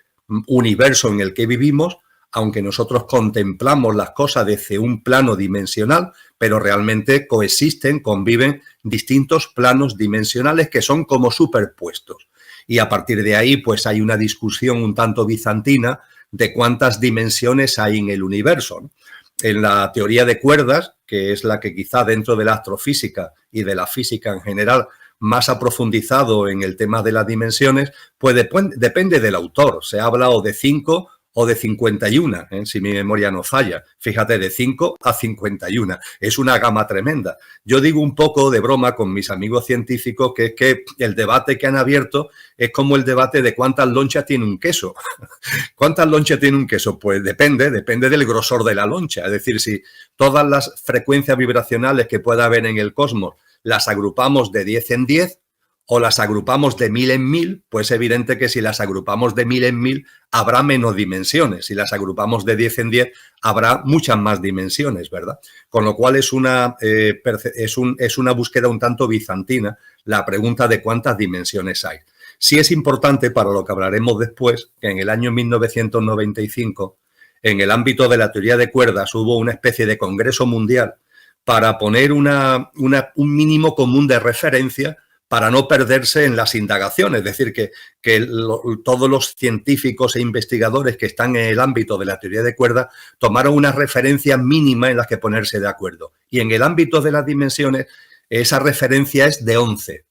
universo en el que vivimos, aunque nosotros contemplamos las cosas desde un plano dimensional, pero realmente coexisten, conviven distintos planos dimensionales que son como superpuestos. Y a partir de ahí, pues hay una discusión un tanto bizantina de cuántas dimensiones hay en el universo, ¿no? En la teoría de cuerdas, que es la que quizá dentro de la astrofísica y de la física en general más ha profundizado en el tema de las dimensiones, pues depende del autor. Se habla o de 5 o de 51, si mi memoria no falla. Fíjate, de 5 a 51. Es una gama tremenda. Yo digo un poco de broma con mis amigos científicos que es que el debate que han abierto es como el debate de cuántas lonchas tiene un queso. ¿Cuántas lonchas tiene un queso? Pues depende del grosor de la loncha. Es decir, si todas las frecuencias vibracionales que pueda haber en el cosmos las agrupamos de 10 en 10, o las agrupamos de 1000 en 1000, pues es evidente que si las agrupamos de 1000 en 1000 habrá menos dimensiones. Si las agrupamos de 10 en 10 habrá muchas más dimensiones, ¿verdad? Con lo cual es una búsqueda un tanto bizantina la pregunta de cuántas dimensiones hay. Sí es importante, para lo que hablaremos después, que en el año 1995, en el ámbito de la teoría de cuerdas, hubo una especie de congreso mundial para poner un mínimo común de referencia para no perderse en las indagaciones. Es decir, que todos los científicos e investigadores que están en el ámbito de la teoría de cuerdas tomaron una referencia mínima en las que ponerse de acuerdo. Y en el ámbito de las dimensiones, esa referencia es de 11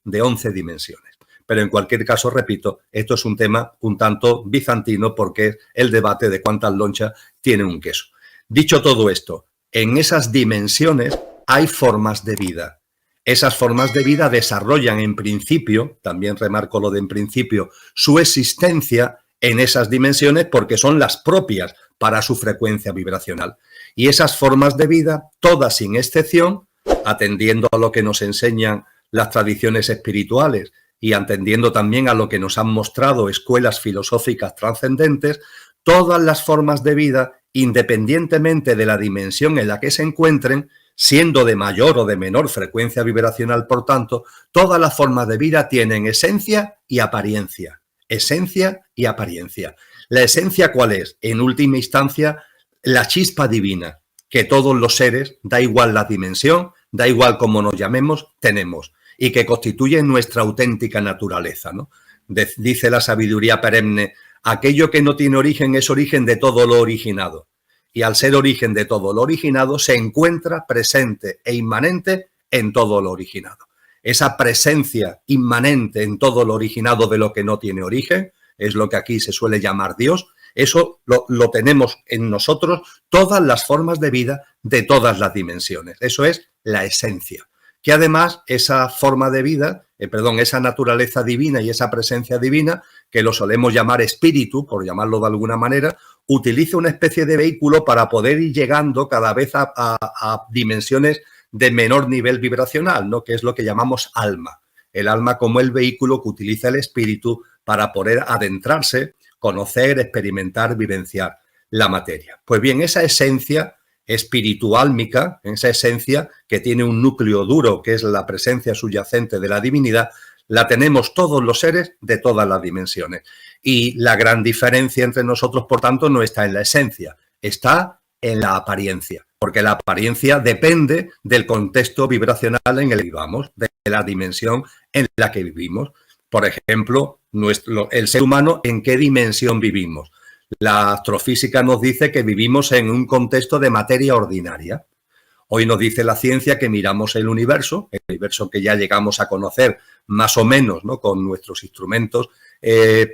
dimensiones. Pero en cualquier caso, repito, esto es un tema un tanto bizantino porque es el debate de cuántas lonchas tiene un queso. Dicho todo esto, en esas dimensiones hay formas de vida. Esas formas de vida desarrollan en principio, también remarco lo de en principio, su existencia en esas dimensiones porque son las propias para su frecuencia vibracional. Y esas formas de vida, todas sin excepción, atendiendo a lo que nos enseñan las tradiciones espirituales y atendiendo también a lo que nos han mostrado escuelas filosóficas trascendentes, todas las formas de vida, independientemente de la dimensión en la que se encuentren, siendo de mayor o de menor frecuencia vibracional, por tanto, todas las formas de vida tienen esencia y apariencia. Esencia y apariencia. ¿La esencia cuál es? En última instancia, la chispa divina que todos los seres, da igual la dimensión, da igual cómo nos llamemos, tenemos y que constituye nuestra auténtica naturaleza, ¿no? Dice la sabiduría perenne, aquello que no tiene origen es origen de todo lo originado. Y al ser origen de todo lo originado, se encuentra presente e inmanente en todo lo originado. Esa presencia inmanente en todo lo originado de lo que no tiene origen, es lo que aquí se suele llamar Dios. Eso lo tenemos en nosotros, todas las formas de vida de todas las dimensiones. Eso es la esencia. Que además esa forma de vida, esa naturaleza divina y esa presencia divina, que lo solemos llamar espíritu, por llamarlo de alguna manera, utiliza una especie de vehículo para poder ir llegando cada vez a dimensiones de menor nivel vibracional, ¿no? Que es lo que llamamos alma. El alma como el vehículo que utiliza el espíritu para poder adentrarse, conocer, experimentar, vivenciar la materia. Pues bien, esa esencia espirituálmica, esa esencia que tiene un núcleo duro, que es la presencia subyacente de la divinidad, la tenemos todos los seres de todas las dimensiones. Y la gran diferencia entre nosotros, por tanto, no está en la esencia, está en la apariencia, porque la apariencia depende del contexto vibracional en el que vivamos, de la dimensión en la que vivimos. Por ejemplo, el ser humano, ¿en qué dimensión vivimos? La astrofísica nos dice que vivimos en un contexto de materia ordinaria. Hoy nos dice la ciencia que miramos el universo que ya llegamos a conocer más o menos, ¿no? Con nuestros instrumentos,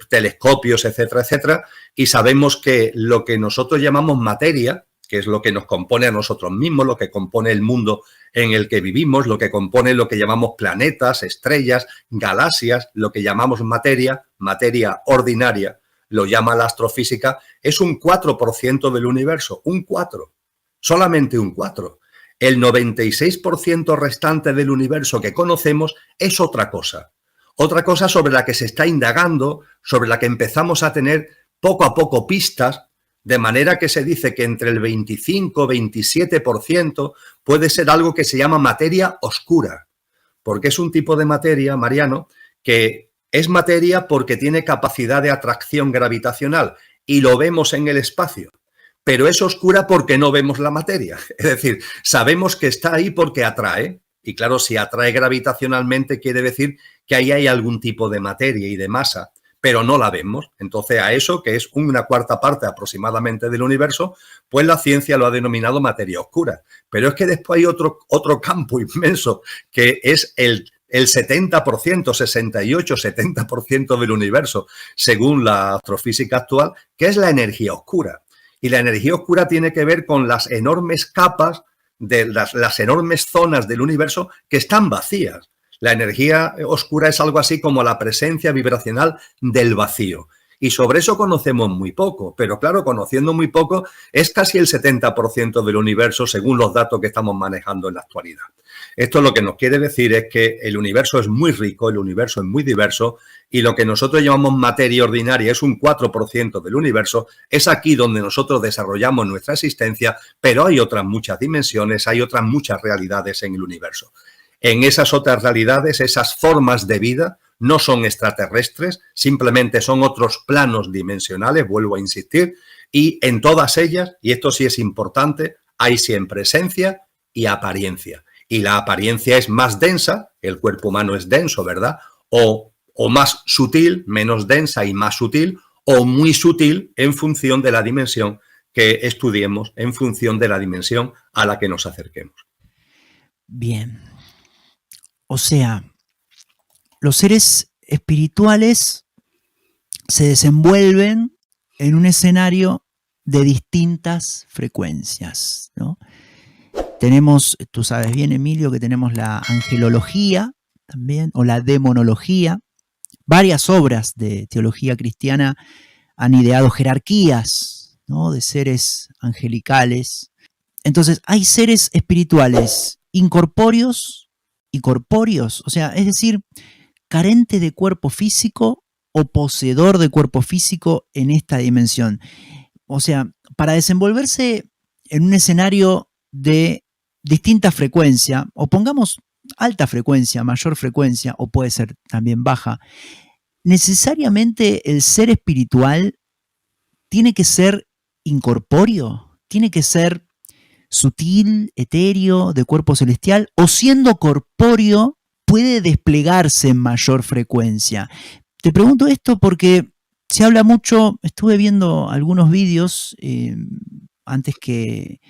telescopios, etcétera, etcétera, y sabemos que lo que nosotros llamamos materia, que es lo que nos compone a nosotros mismos, lo que compone el mundo en el que vivimos, lo que compone lo que llamamos planetas, estrellas, galaxias, lo que llamamos materia ordinaria, lo llama la astrofísica, es un 4% del universo, un 4%, solamente un 4%. El 96% restante del universo que conocemos es otra cosa sobre la que se está indagando, sobre la que empezamos a tener poco a poco pistas, de manera que se dice que entre el 25-27% puede ser algo que se llama materia oscura, porque es un tipo de materia, Mariano, que es materia porque tiene capacidad de atracción gravitacional y lo vemos en el espacio, pero es oscura porque no vemos la materia. Es decir, sabemos que está ahí porque atrae, y claro, si atrae gravitacionalmente quiere decir que ahí hay algún tipo de materia y de masa, pero no la vemos. Entonces, a eso, que es una cuarta parte aproximadamente del universo, pues la ciencia lo ha denominado materia oscura. Pero es que después hay otro campo inmenso, que es el 70%, 68-70% del universo, según la astrofísica actual, que es la energía oscura. Y la energía oscura tiene que ver con las enormes capas, de las enormes zonas del universo que están vacías. La energía oscura es algo así como la presencia vibracional del vacío. Y sobre eso conocemos muy poco, pero claro, conociendo muy poco, es casi el 70% del universo según los datos que estamos manejando en la actualidad. Esto lo que nos quiere decir es que el universo es muy rico, el universo es muy diverso y lo que nosotros llamamos materia ordinaria es un 4% del universo. Es aquí donde nosotros desarrollamos nuestra existencia, pero hay otras muchas dimensiones, hay otras muchas realidades en el universo. En esas otras realidades, esas formas de vida no son extraterrestres, simplemente son otros planos dimensionales, vuelvo a insistir, y en todas ellas, y esto sí es importante, hay siempre esencia y apariencia. Y la apariencia es más densa, el cuerpo humano es denso, ¿verdad? O más sutil, menos densa y más sutil, o muy sutil en función de la dimensión que estudiemos, en función de la dimensión a la que nos acerquemos. Bien. O sea, los seres espirituales se desenvuelven en un escenario de distintas frecuencias, ¿no? Tenemos, tú sabes bien, Emilio, que tenemos la angelología también, o la demonología. Varias obras de teología cristiana han ideado jerarquías, ¿no?, de seres angelicales. Entonces, hay seres espirituales incorpóreos y corpóreos, o sea, es decir, carente de cuerpo físico o poseedor de cuerpo físico en esta dimensión. O sea, para desenvolverse en un escenario de distinta frecuencia, o pongamos alta frecuencia, mayor frecuencia, o puede ser también baja, necesariamente el ser espiritual tiene que ser incorpóreo, tiene que ser sutil, etéreo, de cuerpo celestial, o siendo corpóreo puede desplegarse en mayor frecuencia? Te pregunto esto porque se habla mucho, estuve viendo algunos vídeos antes que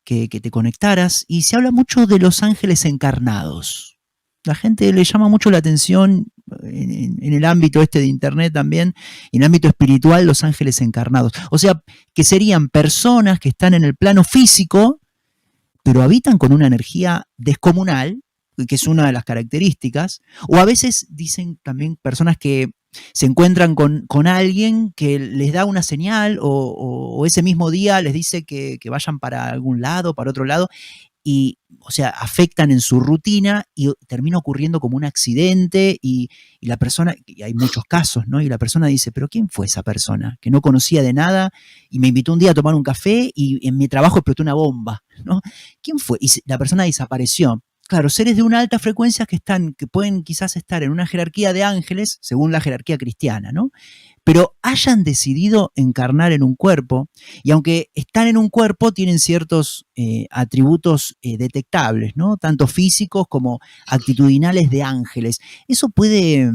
te conectaras, y se habla mucho de los ángeles encarnados. La gente le llama mucho la atención en el ámbito de internet también, en el ámbito espiritual, los ángeles encarnados. O sea, que serían personas que están en el plano físico, pero habitan con una energía descomunal, que es una de las características, o a veces dicen también personas que se encuentran con alguien que les da una señal o ese mismo día les dice que vayan para algún lado, para otro lado, y, o sea, afectan en su rutina y termina ocurriendo como un accidente y la persona, y hay muchos casos, ¿no? Y la persona dice, ¿pero quién fue esa persona? Que no conocía de nada y me invitó un día a tomar un café y en mi trabajo explotó una bomba, ¿no? ¿Quién fue? Y la persona desapareció. Claro, seres de una alta frecuencia que pueden quizás estar en una jerarquía de ángeles, según la jerarquía cristiana, ¿no? Pero hayan decidido encarnar en un cuerpo, y aunque están en un cuerpo, tienen ciertos atributos detectables, ¿no? Tanto físicos como actitudinales de ángeles. Eso puede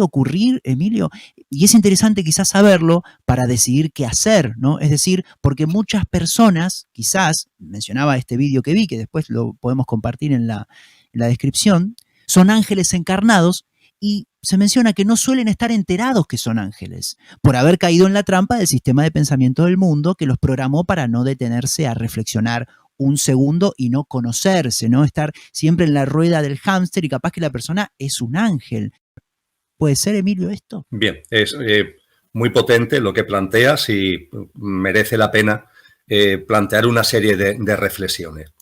ocurrir, Emilio, y es interesante quizás saberlo para decidir qué hacer, ¿no? Es decir, porque muchas personas, quizás, mencionaba este vídeo que vi, que después lo podemos compartir en la descripción, son ángeles encarnados y se menciona que no suelen estar enterados que son ángeles, por haber caído en la trampa del sistema de pensamiento del mundo que los programó para no detenerse a reflexionar un segundo y no conocerse, ¿no? Estar siempre en la rueda del hámster y capaz que la persona es un ángel. ¿Puede ser, Emilio, esto? Bien, es muy potente lo que planteas y merece la pena plantear una serie de reflexiones.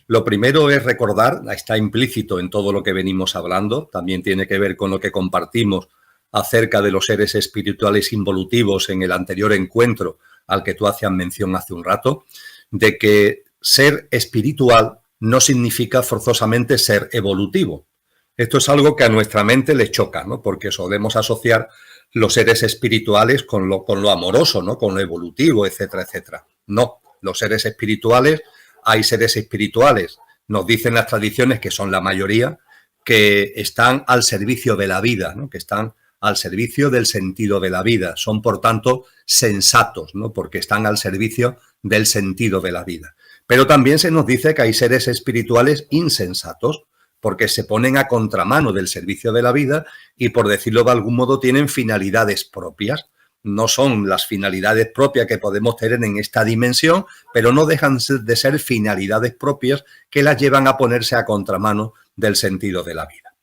Lo primero es recordar, está implícito en todo lo que venimos hablando, también tiene que ver con lo que compartimos acerca de los seres espirituales involutivos en el anterior encuentro al que tú hacías mención hace un rato, de que ser espiritual no significa forzosamente ser evolutivo. Esto es algo que a nuestra mente le choca, ¿no? Porque solemos asociar los seres espirituales con lo amoroso, ¿no? Con lo evolutivo, etcétera, etcétera. No, los seres espirituales, hay seres espirituales, nos dicen las tradiciones, que son la mayoría, que están al servicio de la vida, ¿no? Que están al servicio del sentido de la vida. Son, por tanto, sensatos, ¿no? Porque están al servicio del sentido de la vida. Pero también se nos dice que hay seres espirituales insensatos, porque se ponen a contramano del servicio de la vida y, por decirlo de algún modo, tienen finalidades propias. No son las finalidades propias que podemos tener en esta dimensión, pero no dejan de ser finalidades propias que las llevan a ponerse a contramano del sentido de la vida.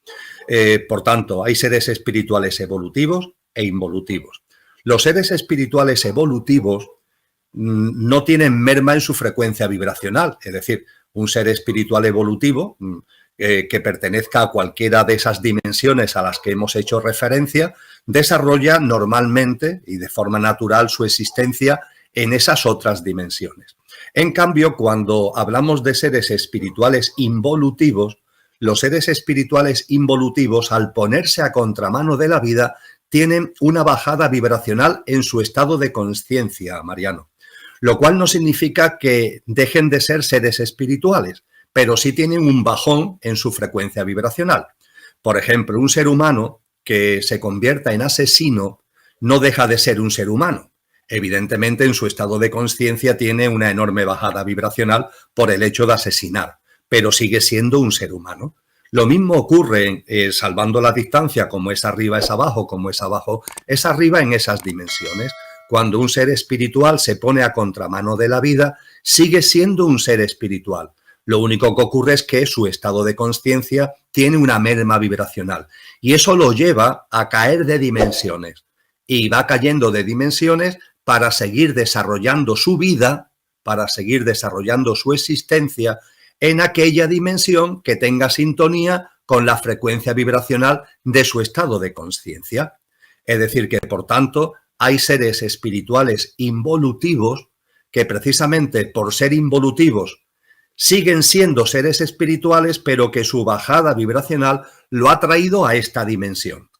Por tanto, hay seres espirituales evolutivos e involutivos. Los seres espirituales evolutivos no tienen merma en su frecuencia vibracional, es decir, un ser espiritual evolutivo que pertenezca a cualquiera de esas dimensiones a las que hemos hecho referencia, desarrolla normalmente y de forma natural su existencia en esas otras dimensiones. En cambio, cuando hablamos de seres espirituales involutivos, los seres espirituales involutivos, al ponerse a contramano de la vida, tienen una bajada vibracional en su estado de conciencia, Mariano, lo cual no significa que dejen de ser seres espirituales, pero sí tienen un bajón en su frecuencia vibracional. Por ejemplo, un ser humano que se convierta en asesino no deja de ser un ser humano. Evidentemente, en su estado de conciencia tiene una enorme bajada vibracional por el hecho de asesinar, pero sigue siendo un ser humano. Lo mismo ocurre, salvando la distancia, como es arriba es abajo, como es abajo es arriba en esas dimensiones. Cuando un ser espiritual se pone a contramano de la vida, sigue siendo un ser espiritual. Lo único que ocurre es que su estado de conciencia tiene una merma vibracional y eso lo lleva a caer de dimensiones y va cayendo de dimensiones para seguir desarrollando su vida, para seguir desarrollando su existencia en aquella dimensión que tenga sintonía con la frecuencia vibracional de su estado de conciencia. Es decir, que por tanto hay seres espirituales involutivos que precisamente por ser involutivos siguen siendo seres espirituales, pero que su bajada vibracional lo ha traído a esta dimensión.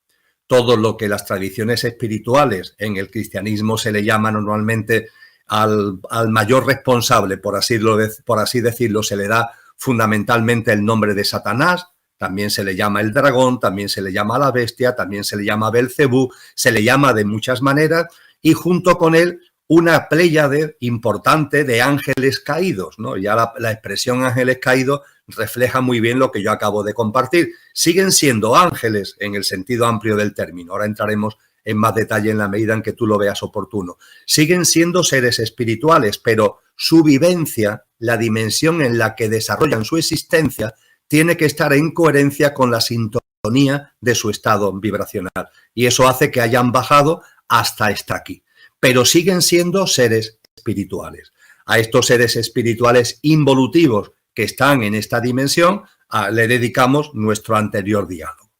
Todo lo que las tradiciones espirituales en el cristianismo se le llama normalmente al mayor responsable, por así decirlo, se le da fundamentalmente el nombre de Satanás. También se le llama el dragón, también se le llama la bestia, también se le llama Belcebú, se le llama de muchas maneras, y junto con él una pléyade importante de ángeles caídos, ¿no? Ya la expresión ángeles caídos refleja muy bien lo que yo acabo de compartir. Siguen siendo ángeles en el sentido amplio del término. Ahora entraremos en más detalle en la medida en que tú lo veas oportuno. Siguen siendo seres espirituales, pero su vivencia, la dimensión en la que desarrollan su existencia, tiene que estar en coherencia con la sintonía de su estado vibracional. Y eso hace que hayan bajado hasta aquí. Pero siguen siendo seres espirituales. A estos seres espirituales involutivos que están en esta dimensión, le dedicamos nuestro anterior diálogo.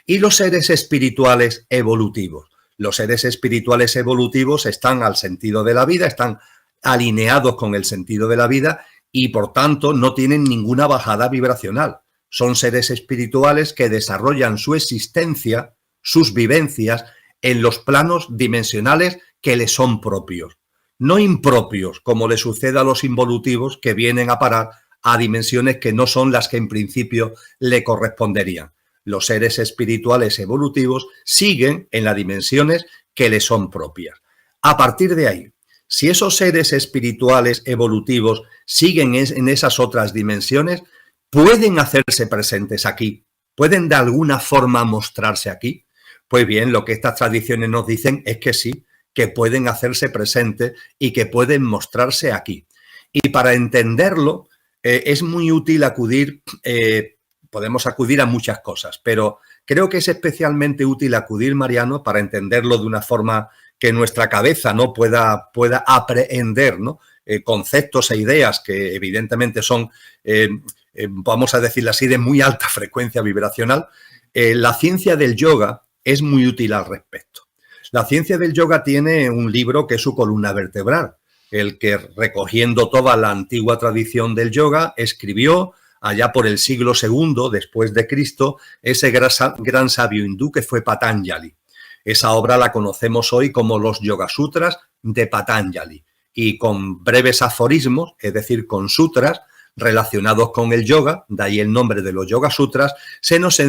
Y los seres espirituales evolutivos. Los seres espirituales evolutivos están al sentido de la vida, están alineados con el sentido de la vida y, por tanto, no tienen ninguna bajada vibracional. Son seres espirituales que desarrollan su existencia, sus vivencias, en los planos dimensionales que les son propios, no impropios, como le sucede a los involutivos que vienen a parar a dimensiones que no son las que en principio le corresponderían. Los seres espirituales evolutivos siguen en las dimensiones que les son propias. A partir de ahí, si esos seres espirituales evolutivos siguen en esas otras dimensiones, pueden hacerse presentes aquí, pueden de alguna forma mostrarse aquí. Pues bien, lo que estas tradiciones nos dicen es que sí, que pueden hacerse presentes y que pueden mostrarse aquí. Y para entenderlo es muy útil acudir, podemos acudir a muchas cosas, pero creo que es especialmente útil acudir, Mariano, para entenderlo de una forma que nuestra cabeza no pueda aprehender, ¿no? Conceptos e ideas que evidentemente son, vamos a decirlo así, de muy alta frecuencia vibracional. La ciencia del yoga es muy útil al respecto. La ciencia del yoga tiene un libro que es su columna vertebral, el que, recogiendo toda la antigua tradición del yoga, escribió allá por el siglo II después de Cristo ese gran sabio hindú que fue Patanjali. Esa obra la conocemos hoy como los Yoga Sutras de Patanjali, y con breves aforismos, es decir, con sutras relacionados con el yoga, de ahí el nombre de los Yoga Sutras, se nos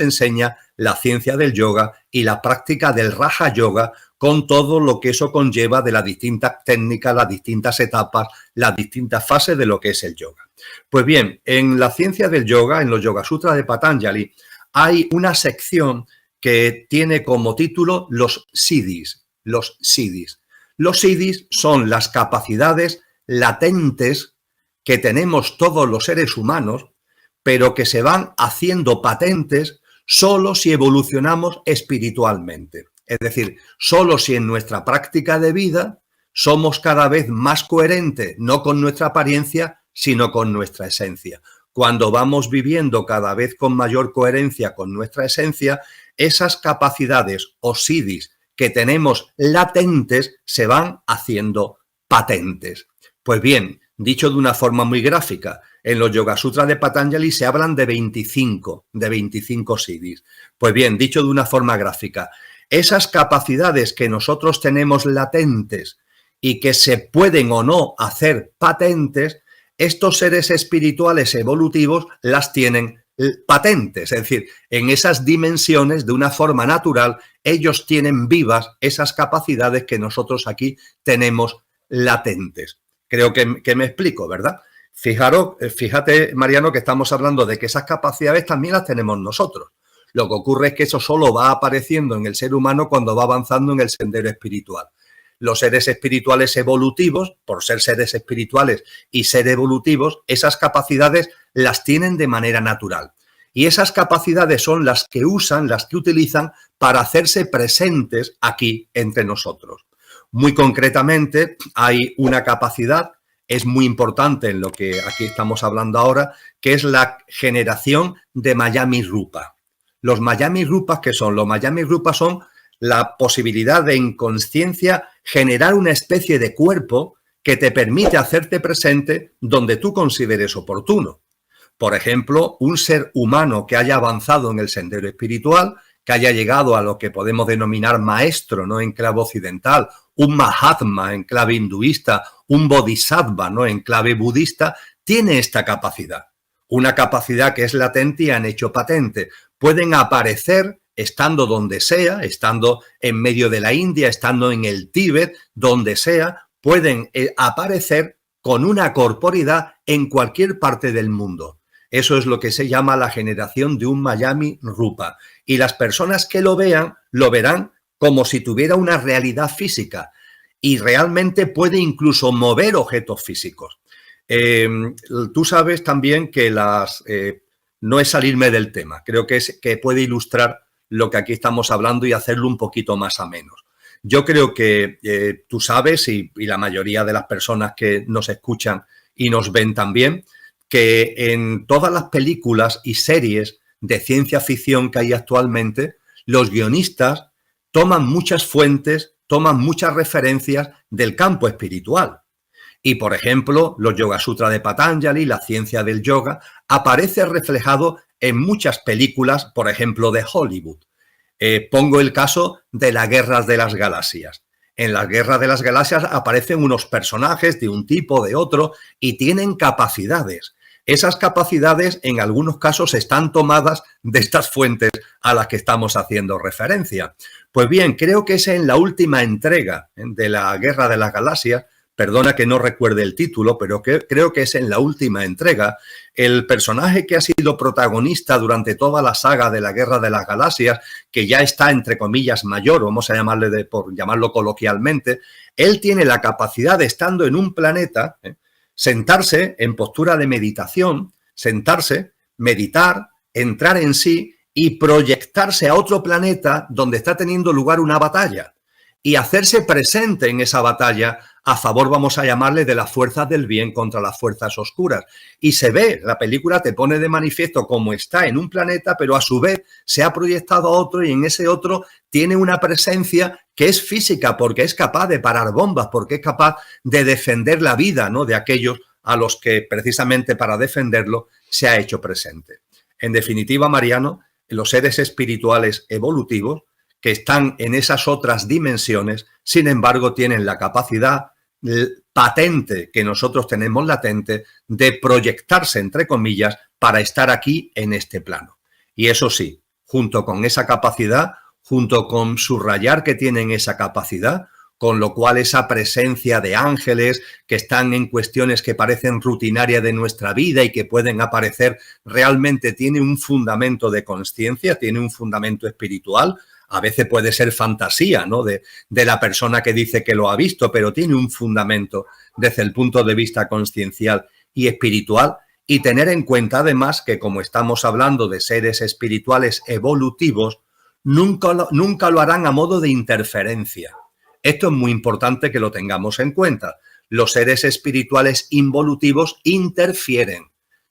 enseña la ciencia del yoga y la práctica del Raja Yoga, con todo lo que eso conlleva de las distintas técnicas, las distintas etapas, las distintas fases de lo que es el yoga. Pues bien, en la ciencia del yoga, en los Yoga Sutras de Patanjali, hay una sección que tiene como título los siddhis. Los siddhis. Los siddhis son las capacidades latentes que tenemos todos los seres humanos, pero que se van haciendo patentes solo si evolucionamos espiritualmente. Es decir, solo si en nuestra práctica de vida somos cada vez más coherentes, no con nuestra apariencia, sino con nuestra esencia. Cuando vamos viviendo cada vez con mayor coherencia con nuestra esencia, esas capacidades o siddhis que tenemos latentes se van haciendo patentes. Pues bien, dicho de una forma muy gráfica, en los Yoga Sutras de Patanjali se hablan de 25 siddhis. Pues bien, dicho de una forma gráfica, esas capacidades que nosotros tenemos latentes y que se pueden o no hacer patentes, estos seres espirituales evolutivos las tienen patentes, es decir, en esas dimensiones de una forma natural, ellos tienen vivas esas capacidades que nosotros aquí tenemos latentes. Creo que me explico, ¿verdad? Fíjate, Mariano, que estamos hablando de que esas capacidades también las tenemos nosotros. Lo que ocurre es que eso solo va apareciendo en el ser humano cuando va avanzando en el sendero espiritual. Los seres espirituales evolutivos, por ser seres espirituales y ser evolutivos, esas capacidades las tienen de manera natural. Y esas capacidades son las que usan, las que utilizan para hacerse presentes aquí entre nosotros. Muy concretamente, hay una capacidad, es muy importante en lo que aquí estamos hablando ahora, que es la generación de Mayami Rupa. Los Mayami Rupas, ¿qué son? Los Mayami Rupas son la posibilidad de en consciencia generar una especie de cuerpo que te permite hacerte presente donde tú consideres oportuno. Por ejemplo, un ser humano que haya avanzado en el sendero espiritual, que haya llegado a lo que podemos denominar maestro, ¿no?, en clave occidental, un Mahatma en clave hinduista, un Bodhisattva, ¿no?, en clave budista, tiene esta capacidad. Una capacidad que es latente y han hecho patente. Pueden aparecer estando donde sea, estando en medio de la India, estando en el Tíbet, donde sea, pueden aparecer con una corporidad en cualquier parte del mundo. Eso es lo que se llama la generación de un Mayami Rupa. Y las personas que lo vean, lo verán como si tuviera una realidad física y realmente puede incluso mover objetos físicos. Tú sabes también que no es salirme del tema, creo que puede ilustrar lo que aquí estamos hablando y hacerlo un poquito más ameno. Yo creo que tú sabes, y la mayoría de las personas que nos escuchan y nos ven también, que en todas las películas y series de ciencia ficción que hay actualmente, los guionistas toman muchas fuentes, toman muchas referencias del campo espiritual. Y, por ejemplo, los Yoga Sutra de Patanjali, la ciencia del yoga, aparece reflejado en muchas películas, por ejemplo, de Hollywood. Pongo el caso de las Guerras de las Galaxias. En las Guerras de las Galaxias aparecen unos personajes de un tipo, de otro, y tienen capacidades. Esas capacidades, en algunos casos, están tomadas de estas fuentes a las que estamos haciendo referencia. Pues bien, creo que es en la última entrega de la Guerra de las Galaxias, perdona que no recuerde el título, pero creo que es en la última entrega, el personaje que ha sido protagonista durante toda la saga de la Guerra de las Galaxias, que ya está, entre comillas, mayor, vamos a llamarle por llamarlo coloquialmente, él tiene la capacidad de, estando en un planeta, sentarse en postura de meditación, sentarse, meditar, entrar en sí y proyectarse a otro planeta donde está teniendo lugar una batalla y hacerse presente en esa batalla a favor, vamos a llamarle, de las fuerzas del bien contra las fuerzas oscuras. Y se ve, la película te pone de manifiesto cómo está en un planeta, pero a su vez se ha proyectado a otro y en ese otro tiene una presencia que es física, porque es capaz de parar bombas, porque es capaz de defender la vida, ¿no?, de aquellos a los que precisamente para defenderlo se ha hecho presente. En definitiva, Mariano, los seres espirituales evolutivos que están en esas otras dimensiones, sin embargo, tienen la capacidad patente que nosotros tenemos latente de proyectarse, entre comillas, para estar aquí en este plano. Y eso sí, junto con esa capacidad, junto con subrayar que tienen esa capacidad, con lo cual esa presencia de ángeles que están en cuestiones que parecen rutinarias de nuestra vida y que pueden aparecer, realmente tiene un fundamento de consciencia, tiene un fundamento espiritual. A veces puede ser fantasía, ¿no?, de la persona que dice que lo ha visto, pero tiene un fundamento desde el punto de vista consciencial y espiritual. Y tener en cuenta, además, que como estamos hablando de seres espirituales evolutivos, nunca lo harán a modo de interferencia. Esto es muy importante que lo tengamos en cuenta. Los seres espirituales involutivos interfieren,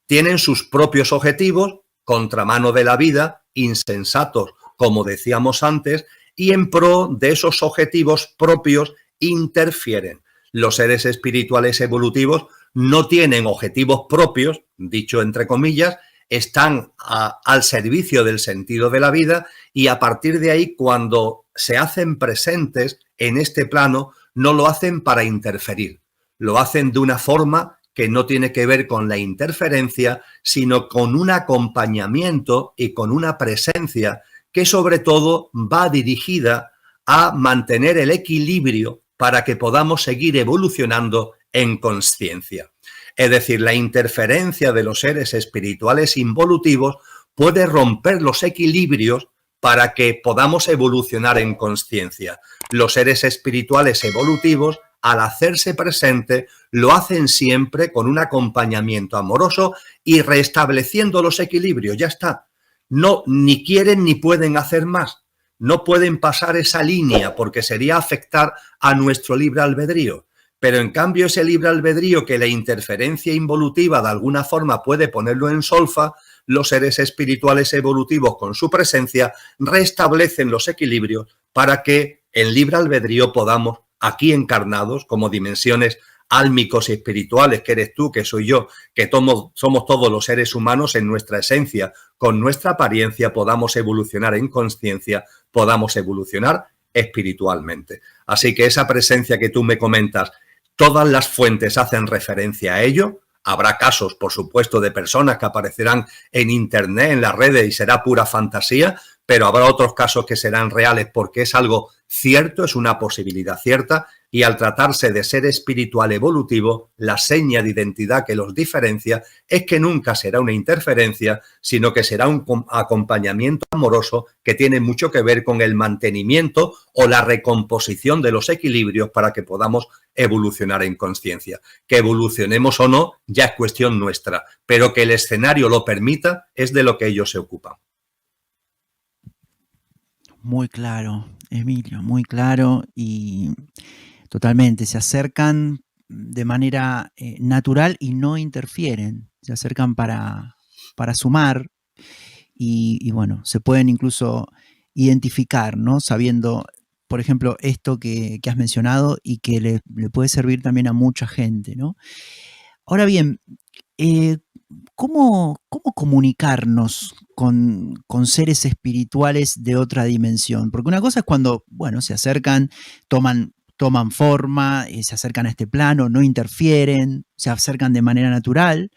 tienen sus propios objetivos, contramano de la vida, insensatos, como decíamos antes, y en pro de esos objetivos propios interfieren. Los seres espirituales evolutivos no tienen objetivos propios, dicho entre comillas, están al servicio del sentido de la vida y a partir de ahí, cuando se hacen presentes en este plano, no lo hacen para interferir, lo hacen de una forma que no tiene que ver con la interferencia, sino con un acompañamiento y con una presencia que sobre todo va dirigida a mantener el equilibrio para que podamos seguir evolucionando en consciencia. Es decir, la interferencia de los seres espirituales involutivos puede romper los equilibrios para que podamos evolucionar en consciencia. Los seres espirituales evolutivos, al hacerse presente, lo hacen siempre con un acompañamiento amoroso y restableciendo los equilibrios. Ya está. No, ni quieren ni pueden hacer más. No pueden pasar esa línea porque sería afectar a nuestro libre albedrío. Pero en cambio ese libre albedrío que la interferencia involutiva de alguna forma puede ponerlo en solfa, los seres espirituales evolutivos con su presencia restablecen los equilibrios para que en libre albedrío podamos, aquí encarnados como dimensiones álmicos y espirituales, que eres tú, que soy yo, que somos todos los seres humanos en nuestra esencia, con nuestra apariencia podamos evolucionar en conciencia, podamos evolucionar espiritualmente. Así que esa presencia que tú me comentas, todas las fuentes hacen referencia a ello. Habrá casos, por supuesto, de personas que aparecerán en internet, en las redes, y será pura fantasía, pero habrá otros casos que serán reales porque es algo cierto, es una posibilidad cierta, y al tratarse de ser espiritual evolutivo, la seña de identidad que los diferencia es que nunca será una interferencia, sino que será un acompañamiento amoroso que tiene mucho que ver con el mantenimiento o la recomposición de los equilibrios para que podamos evolucionar en conciencia. Que evolucionemos o no ya es cuestión nuestra, pero que el escenario lo permita es de lo que ellos se ocupan. Muy claro, Emilio, muy claro, y totalmente, se acercan de manera natural y no interfieren, se acercan para sumar y bueno, se pueden incluso identificar, ¿no? Sabiendo, por ejemplo, esto que has mencionado y que le puede servir también a mucha gente, ¿no? Ahora bien, ¿cómo comunicarnos con seres espirituales de otra dimensión? Porque una cosa es cuando, bueno, se acercan, toman forma, se acercan a este plano, no interfieren, se acercan de manera natural,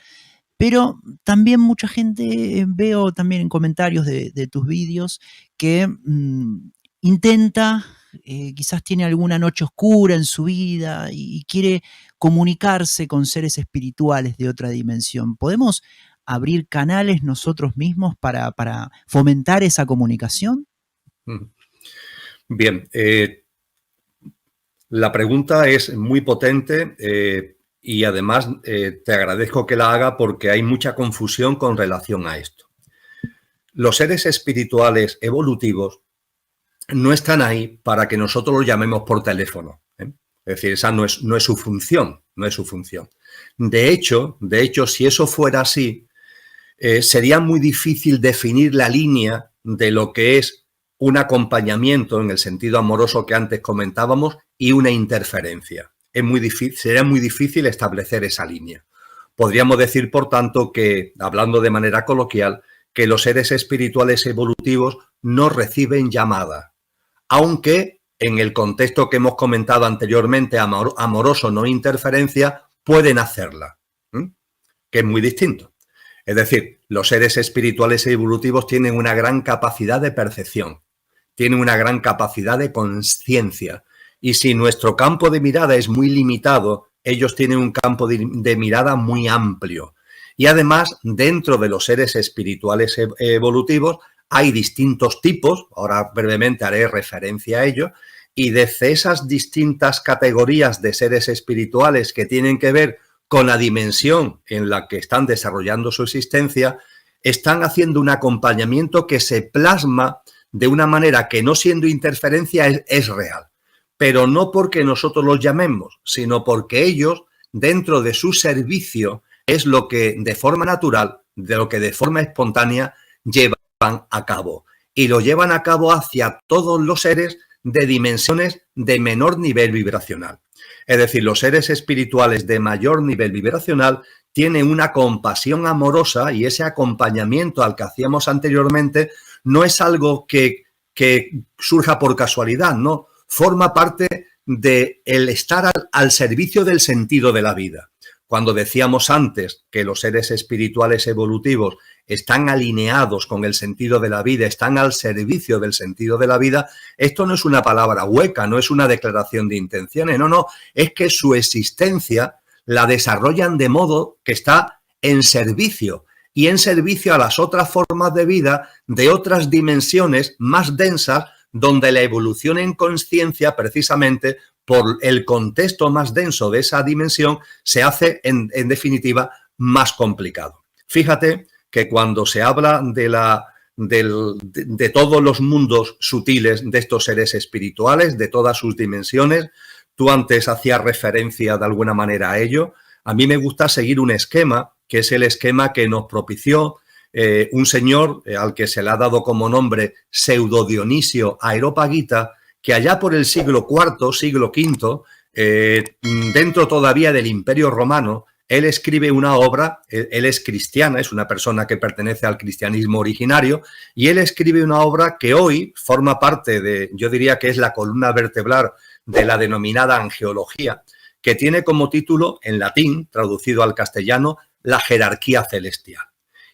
pero también mucha gente, veo también en comentarios de tus vídeos, que intenta, quizás tiene alguna noche oscura en su vida y quiere comunicarse con seres espirituales de otra dimensión. ¿Podemos abrir canales nosotros mismos para fomentar esa comunicación? Bien, la pregunta es muy potente y además te agradezco que la haga porque hay mucha confusión con relación a esto. Los seres espirituales evolutivos no están ahí para que nosotros los llamemos por teléfono, ¿eh? Es decir, esa no es su función, no es su función. De hecho, si eso fuera así, sería muy difícil definir la línea de lo que es un acompañamiento en el sentido amoroso que antes comentábamos y una interferencia. Sería muy difícil establecer esa línea. Podríamos decir, por tanto, que, hablando de manera coloquial, que los seres espirituales evolutivos no reciben llamada, aunque en el contexto que hemos comentado anteriormente, amoroso, no interferencia, pueden hacerla, que es muy distinto. Es decir, los seres espirituales evolutivos tienen una gran capacidad de percepción, tienen una gran capacidad de conciencia, y si nuestro campo de mirada es muy limitado, ellos tienen un campo de mirada muy amplio. Y además, dentro de los seres espirituales evolutivos, hay distintos tipos, ahora brevemente haré referencia a ello, y desde esas distintas categorías de seres espirituales que tienen que ver con la dimensión en la que están desarrollando su existencia, están haciendo un acompañamiento que se plasma de una manera que, no siendo interferencia, es real. Pero no porque nosotros los llamemos, sino porque ellos, dentro de su servicio, es lo que de forma natural, de lo que de forma espontánea llevan a cabo. Y lo llevan a cabo hacia todos los seres de dimensiones de menor nivel vibracional. Es decir, los seres espirituales de mayor nivel vibracional tienen una compasión amorosa, y ese acompañamiento al que hacíamos anteriormente no es algo que surja por casualidad, no, forma parte del estar al servicio del sentido de la vida. Cuando decíamos antes que los seres espirituales evolutivos están alineados con el sentido de la vida, están al servicio del sentido de la vida, esto no es una palabra hueca, no es una declaración de intenciones, no, es que su existencia la desarrollan de modo que está en servicio, y en servicio a las otras formas de vida de otras dimensiones más densas, donde la evolución en conciencia, precisamente por el contexto más denso de esa dimensión, se hace en definitiva más complicado. Fíjate que cuando se habla de todos los mundos sutiles de estos seres espirituales, de todas sus dimensiones, tú antes hacías referencia de alguna manera a ello. A mí me gusta seguir un esquema, que es el esquema que nos propició un señor al que se le ha dado como nombre Pseudo Dionisio Areópagita, que allá por el siglo IV, siglo V, Dentro todavía del Imperio Romano, él escribe una obra, él es cristiana, es una persona que pertenece al cristianismo originario, y él escribe una obra que hoy forma parte de, yo diría que es la columna vertebral de la denominada angeología, que tiene como título, en latín, traducido al castellano, la jerarquía celestial.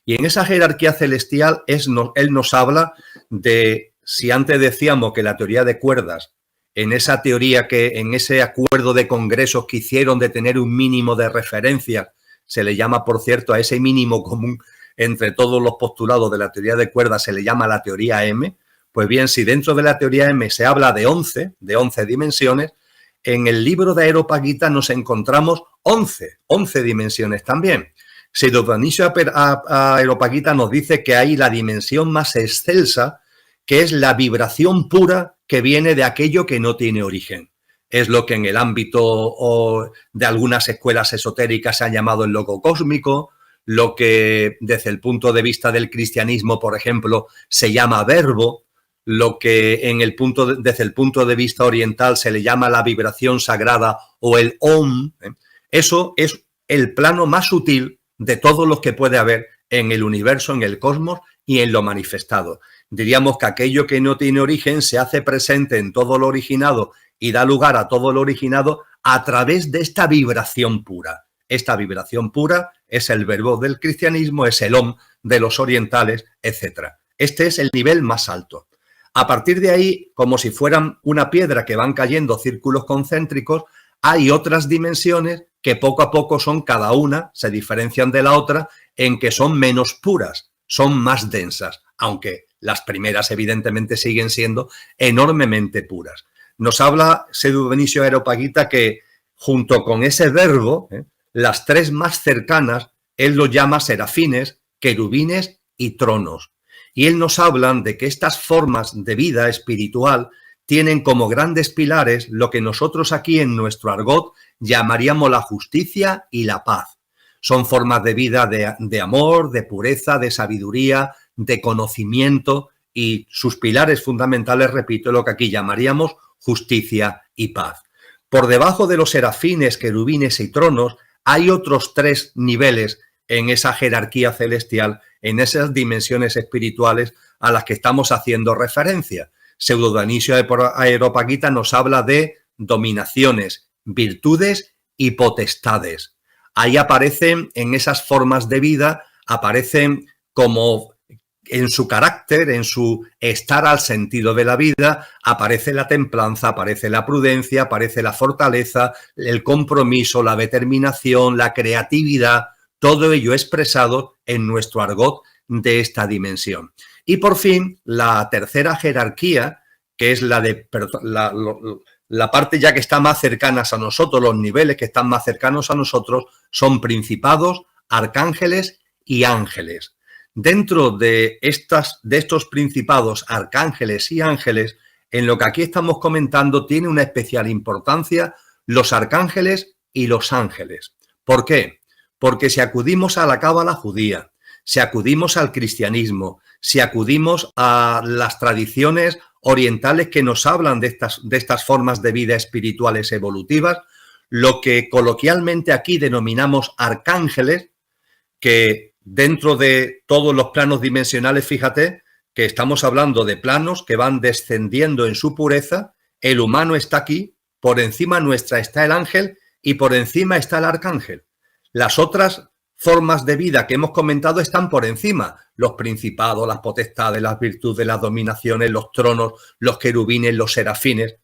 Y en esa jerarquía celestial él nos habla de, si antes decíamos que la teoría de cuerdas, en esa teoría en ese acuerdo de congresos que hicieron de tener un mínimo de referencia, se le llama, por cierto, a ese mínimo común entre todos los postulados de la teoría de cuerdas, se le llama la teoría M. Pues bien, si dentro de la teoría M se habla de 11 dimensiones, en el libro de Areopagita nos encontramos 11 dimensiones también. Pseudo Dionisio Areopagita nos dice que hay la dimensión más excelsa, que es la vibración pura que viene de aquello que no tiene origen. Es lo que en el ámbito de algunas escuelas esotéricas se ha llamado el logo cósmico, lo que desde el punto de vista del cristianismo, por ejemplo, se llama verbo, lo que desde el punto de vista oriental se le llama la vibración sagrada o el Om. Eso es el plano más sutil de todos los que puede haber en el universo, en el cosmos y en lo manifestado. Diríamos que aquello que no tiene origen se hace presente en todo lo originado y da lugar a todo lo originado a través de esta vibración pura. Esta vibración pura es el verbo del cristianismo, es el Om de los orientales, etc. Este es el nivel más alto. A partir de ahí, como si fueran una piedra que van cayendo círculos concéntricos, hay otras dimensiones que poco a poco son cada una, se diferencian de la otra en que son menos puras, son más densas, aunque las primeras evidentemente siguen siendo enormemente puras. Nos habla Pseudo Dionisio Areopagita que junto con ese verbo, las tres más cercanas, él lo llama serafines, querubines y tronos. Y él nos habla de que estas formas de vida espiritual tienen como grandes pilares lo que nosotros aquí en nuestro argot llamaríamos la justicia y la paz. Son formas de vida de amor, de pureza, de sabiduría, de conocimiento y sus pilares fundamentales, repito, lo que aquí llamaríamos justicia y paz. Por debajo de los serafines, querubines y tronos hay otros tres niveles en esa jerarquía celestial, en esas dimensiones espirituales a las que estamos haciendo referencia. Pseudo Dionisio Areopagita nos habla de dominaciones, virtudes y potestades. Ahí aparecen, en esas formas de vida, aparecen como en su carácter, en su estar al sentido de la vida, aparece la templanza, aparece la prudencia, aparece la fortaleza, el compromiso, la determinación, la creatividad, todo ello expresado en nuestro argot de esta dimensión. Y por fin, la tercera jerarquía, que es la parte ya que está más cercanas a nosotros, los niveles que están más cercanos a nosotros, son principados, arcángeles y ángeles. Dentro de estos principados, arcángeles y ángeles, en lo que aquí estamos comentando, tiene una especial importancia los arcángeles y los ángeles. ¿Por qué? Porque si acudimos a la cábala judía, si acudimos al cristianismo, si acudimos a las tradiciones orientales que nos hablan de estas formas de vida espirituales evolutivas, lo que coloquialmente aquí denominamos arcángeles, que dentro de todos los planos dimensionales, fíjate que estamos hablando de planos que van descendiendo en su pureza, el humano está aquí, por encima nuestra está el ángel y por encima está el arcángel. Las otras formas de vida que hemos comentado están por encima, los principados, las potestades, las virtudes, las dominaciones, los tronos, los querubines, los serafines.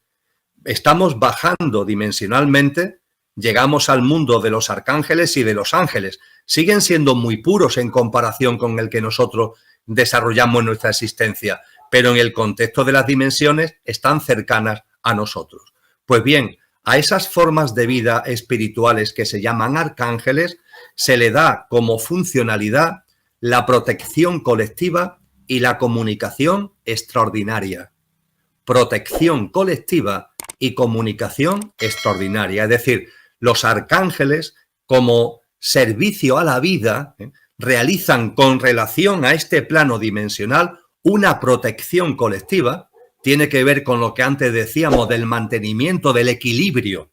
Estamos bajando dimensionalmente, llegamos al mundo de los arcángeles y de los ángeles. Siguen siendo muy puros en comparación con el que nosotros desarrollamos en nuestra existencia, pero en el contexto de las dimensiones están cercanas a nosotros. Pues bien, a esas formas de vida espirituales que se llaman arcángeles se le da como funcionalidad la protección colectiva y la comunicación extraordinaria. Protección colectiva y comunicación extraordinaria. Es decir, los arcángeles, como servicio a la vida, realizan con relación a este plano dimensional una protección colectiva, tiene que ver con lo que antes decíamos del mantenimiento del equilibrio,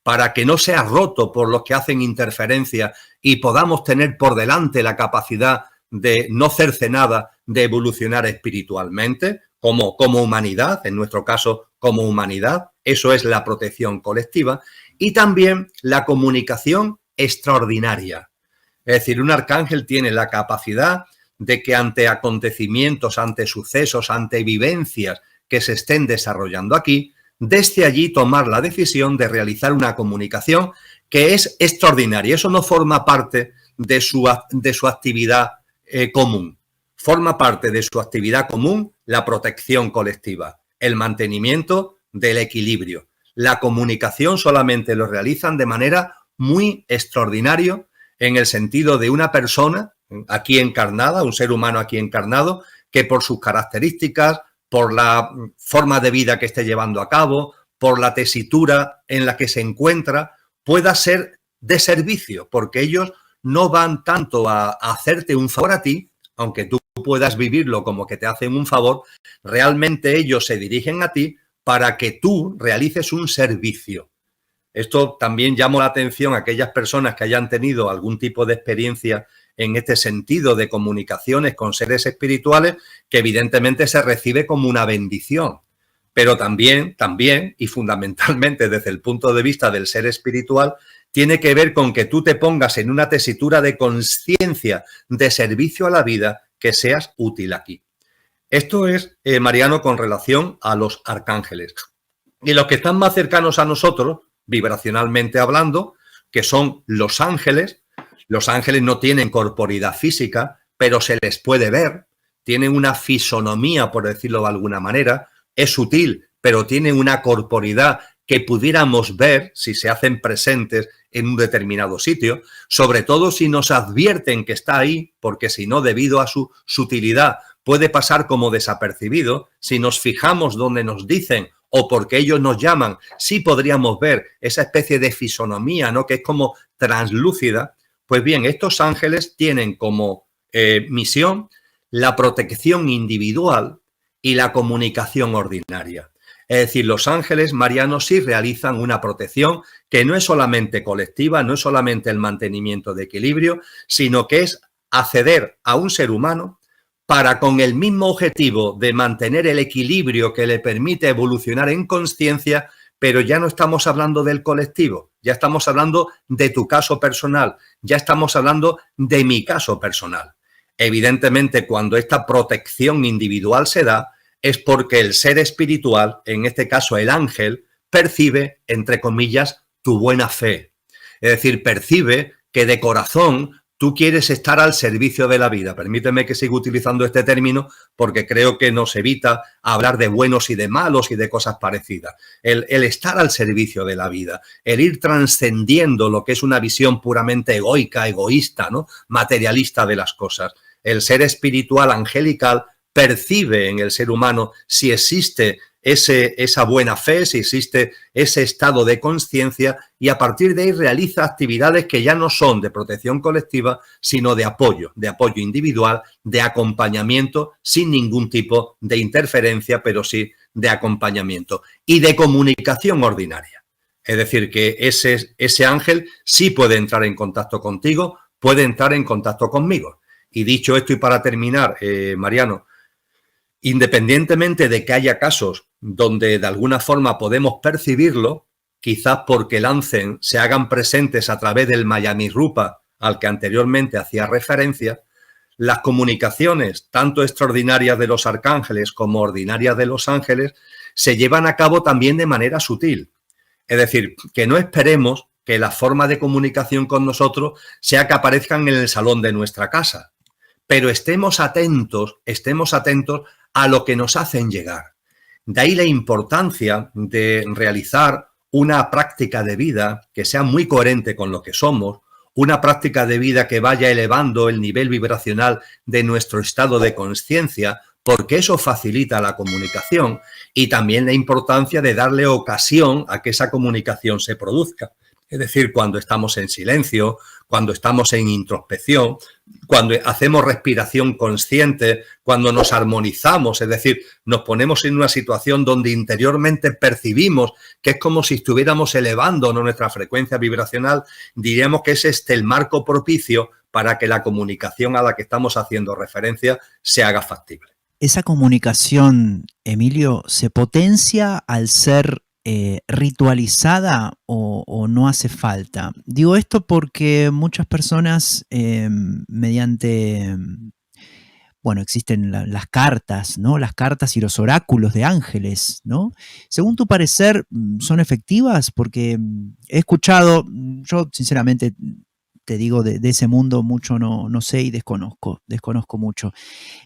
para que no sea roto por los que hacen interferencia y podamos tener por delante la capacidad de no cercenada de evolucionar espiritualmente como humanidad, en nuestro caso como humanidad. Eso es la protección colectiva. Y también la comunicación extraordinaria. Es decir, un arcángel tiene la capacidad de que ante acontecimientos, ante sucesos, ante vivencias que se estén desarrollando aquí, desde allí tomar la decisión de realizar una comunicación que es extraordinaria. Eso no forma parte de su actividad común. Forma parte de su actividad común la protección colectiva, el mantenimiento del equilibrio. La comunicación solamente lo realizan de manera muy extraordinaria en el sentido de una persona aquí encarnada, un ser humano aquí encarnado, que por sus características, por la forma de vida que esté llevando a cabo, por la tesitura en la que se encuentra, pueda ser de servicio, porque ellos no van tanto a hacerte un favor a ti, aunque tú puedas vivirlo como que te hacen un favor, realmente ellos se dirigen a ti para que tú realices un servicio. Esto también llamó la atención a aquellas personas que hayan tenido algún tipo de experiencia en este sentido de comunicaciones con seres espirituales, que evidentemente se recibe como una bendición. Pero también y fundamentalmente desde el punto de vista del ser espiritual, tiene que ver con que tú te pongas en una tesitura de conciencia, de servicio a la vida, que seas útil aquí. Esto es, Mariano, con relación a los arcángeles. Y los que están más cercanos a nosotros, vibracionalmente hablando, que son los ángeles. Los ángeles no tienen corporidad física, pero se les puede ver, tienen una fisonomía, por decirlo de alguna manera, es sutil, pero tienen una corporidad que pudiéramos ver si se hacen presentes en un determinado sitio, sobre todo si nos advierten que está ahí, porque si no, debido a su sutilidad, puede pasar como desapercibido. Si nos fijamos donde nos dicen o porque ellos nos llaman, sí podríamos ver esa especie de fisonomía, ¿no?, que es como translúcida. Pues bien, estos ángeles tienen como misión la protección individual y la comunicación ordinaria. Es decir, los ángeles, Mariano, sí realizan una protección que no es solamente colectiva, no es solamente el mantenimiento de equilibrio, sino que es acceder a un ser humano para, con el mismo objetivo de mantener el equilibrio que le permite evolucionar en consciencia, pero ya no estamos hablando del colectivo, ya estamos hablando de tu caso personal, ya estamos hablando de mi caso personal. Evidentemente, cuando esta protección individual se da, es porque el ser espiritual, en este caso el ángel, percibe, entre comillas, tu buena fe. Es decir, percibe que de corazón tú quieres estar al servicio de la vida. Permíteme que siga utilizando este término porque creo que nos evita hablar de buenos y de malos y de cosas parecidas. El estar al servicio de la vida, el ir trascendiendo lo que es una visión puramente egoica, egoísta, ¿no?, materialista de las cosas. El ser espiritual angelical percibe en el ser humano si existe esa buena fe, si existe ese estado de conciencia, y a partir de ahí realiza actividades que ya no son de protección colectiva, sino de apoyo individual, de acompañamiento sin ningún tipo de interferencia, pero sí de acompañamiento y de comunicación ordinaria. Es decir, que ese ángel sí puede entrar en contacto contigo, puede entrar en contacto conmigo. Y dicho esto, y para terminar, Mariano, independientemente de que haya casos donde de alguna forma podemos percibirlo, quizás porque se hagan presentes a través del Miami Rupa al que anteriormente hacía referencia, las comunicaciones, tanto extraordinarias de los arcángeles como ordinarias de los ángeles, se llevan a cabo también de manera sutil. Es decir, que no esperemos que la forma de comunicación con nosotros sea que aparezcan en el salón de nuestra casa, pero estemos atentos a lo que nos hacen llegar. De ahí la importancia de realizar una práctica de vida que sea muy coherente con lo que somos, una práctica de vida que vaya elevando el nivel vibracional de nuestro estado de conciencia, porque eso facilita la comunicación, y también la importancia de darle ocasión a que esa comunicación se produzca. Es decir, cuando estamos en silencio, cuando estamos en introspección, cuando hacemos respiración consciente, cuando nos armonizamos, es decir, nos ponemos en una situación donde interiormente percibimos que es como si estuviéramos elevando, ¿no?, nuestra frecuencia vibracional, diríamos que es el marco propicio para que la comunicación a la que estamos haciendo referencia se haga factible. Esa comunicación, Emilio, ¿se potencia al ser ritualizada o no hace falta? Digo esto porque muchas personas mediante, bueno, existen las cartas, ¿no? Las cartas y los oráculos de ángeles, ¿no? Según tu parecer, ¿son efectivas? Porque he escuchado, yo sinceramente te digo, de ese mundo mucho no sé y desconozco mucho.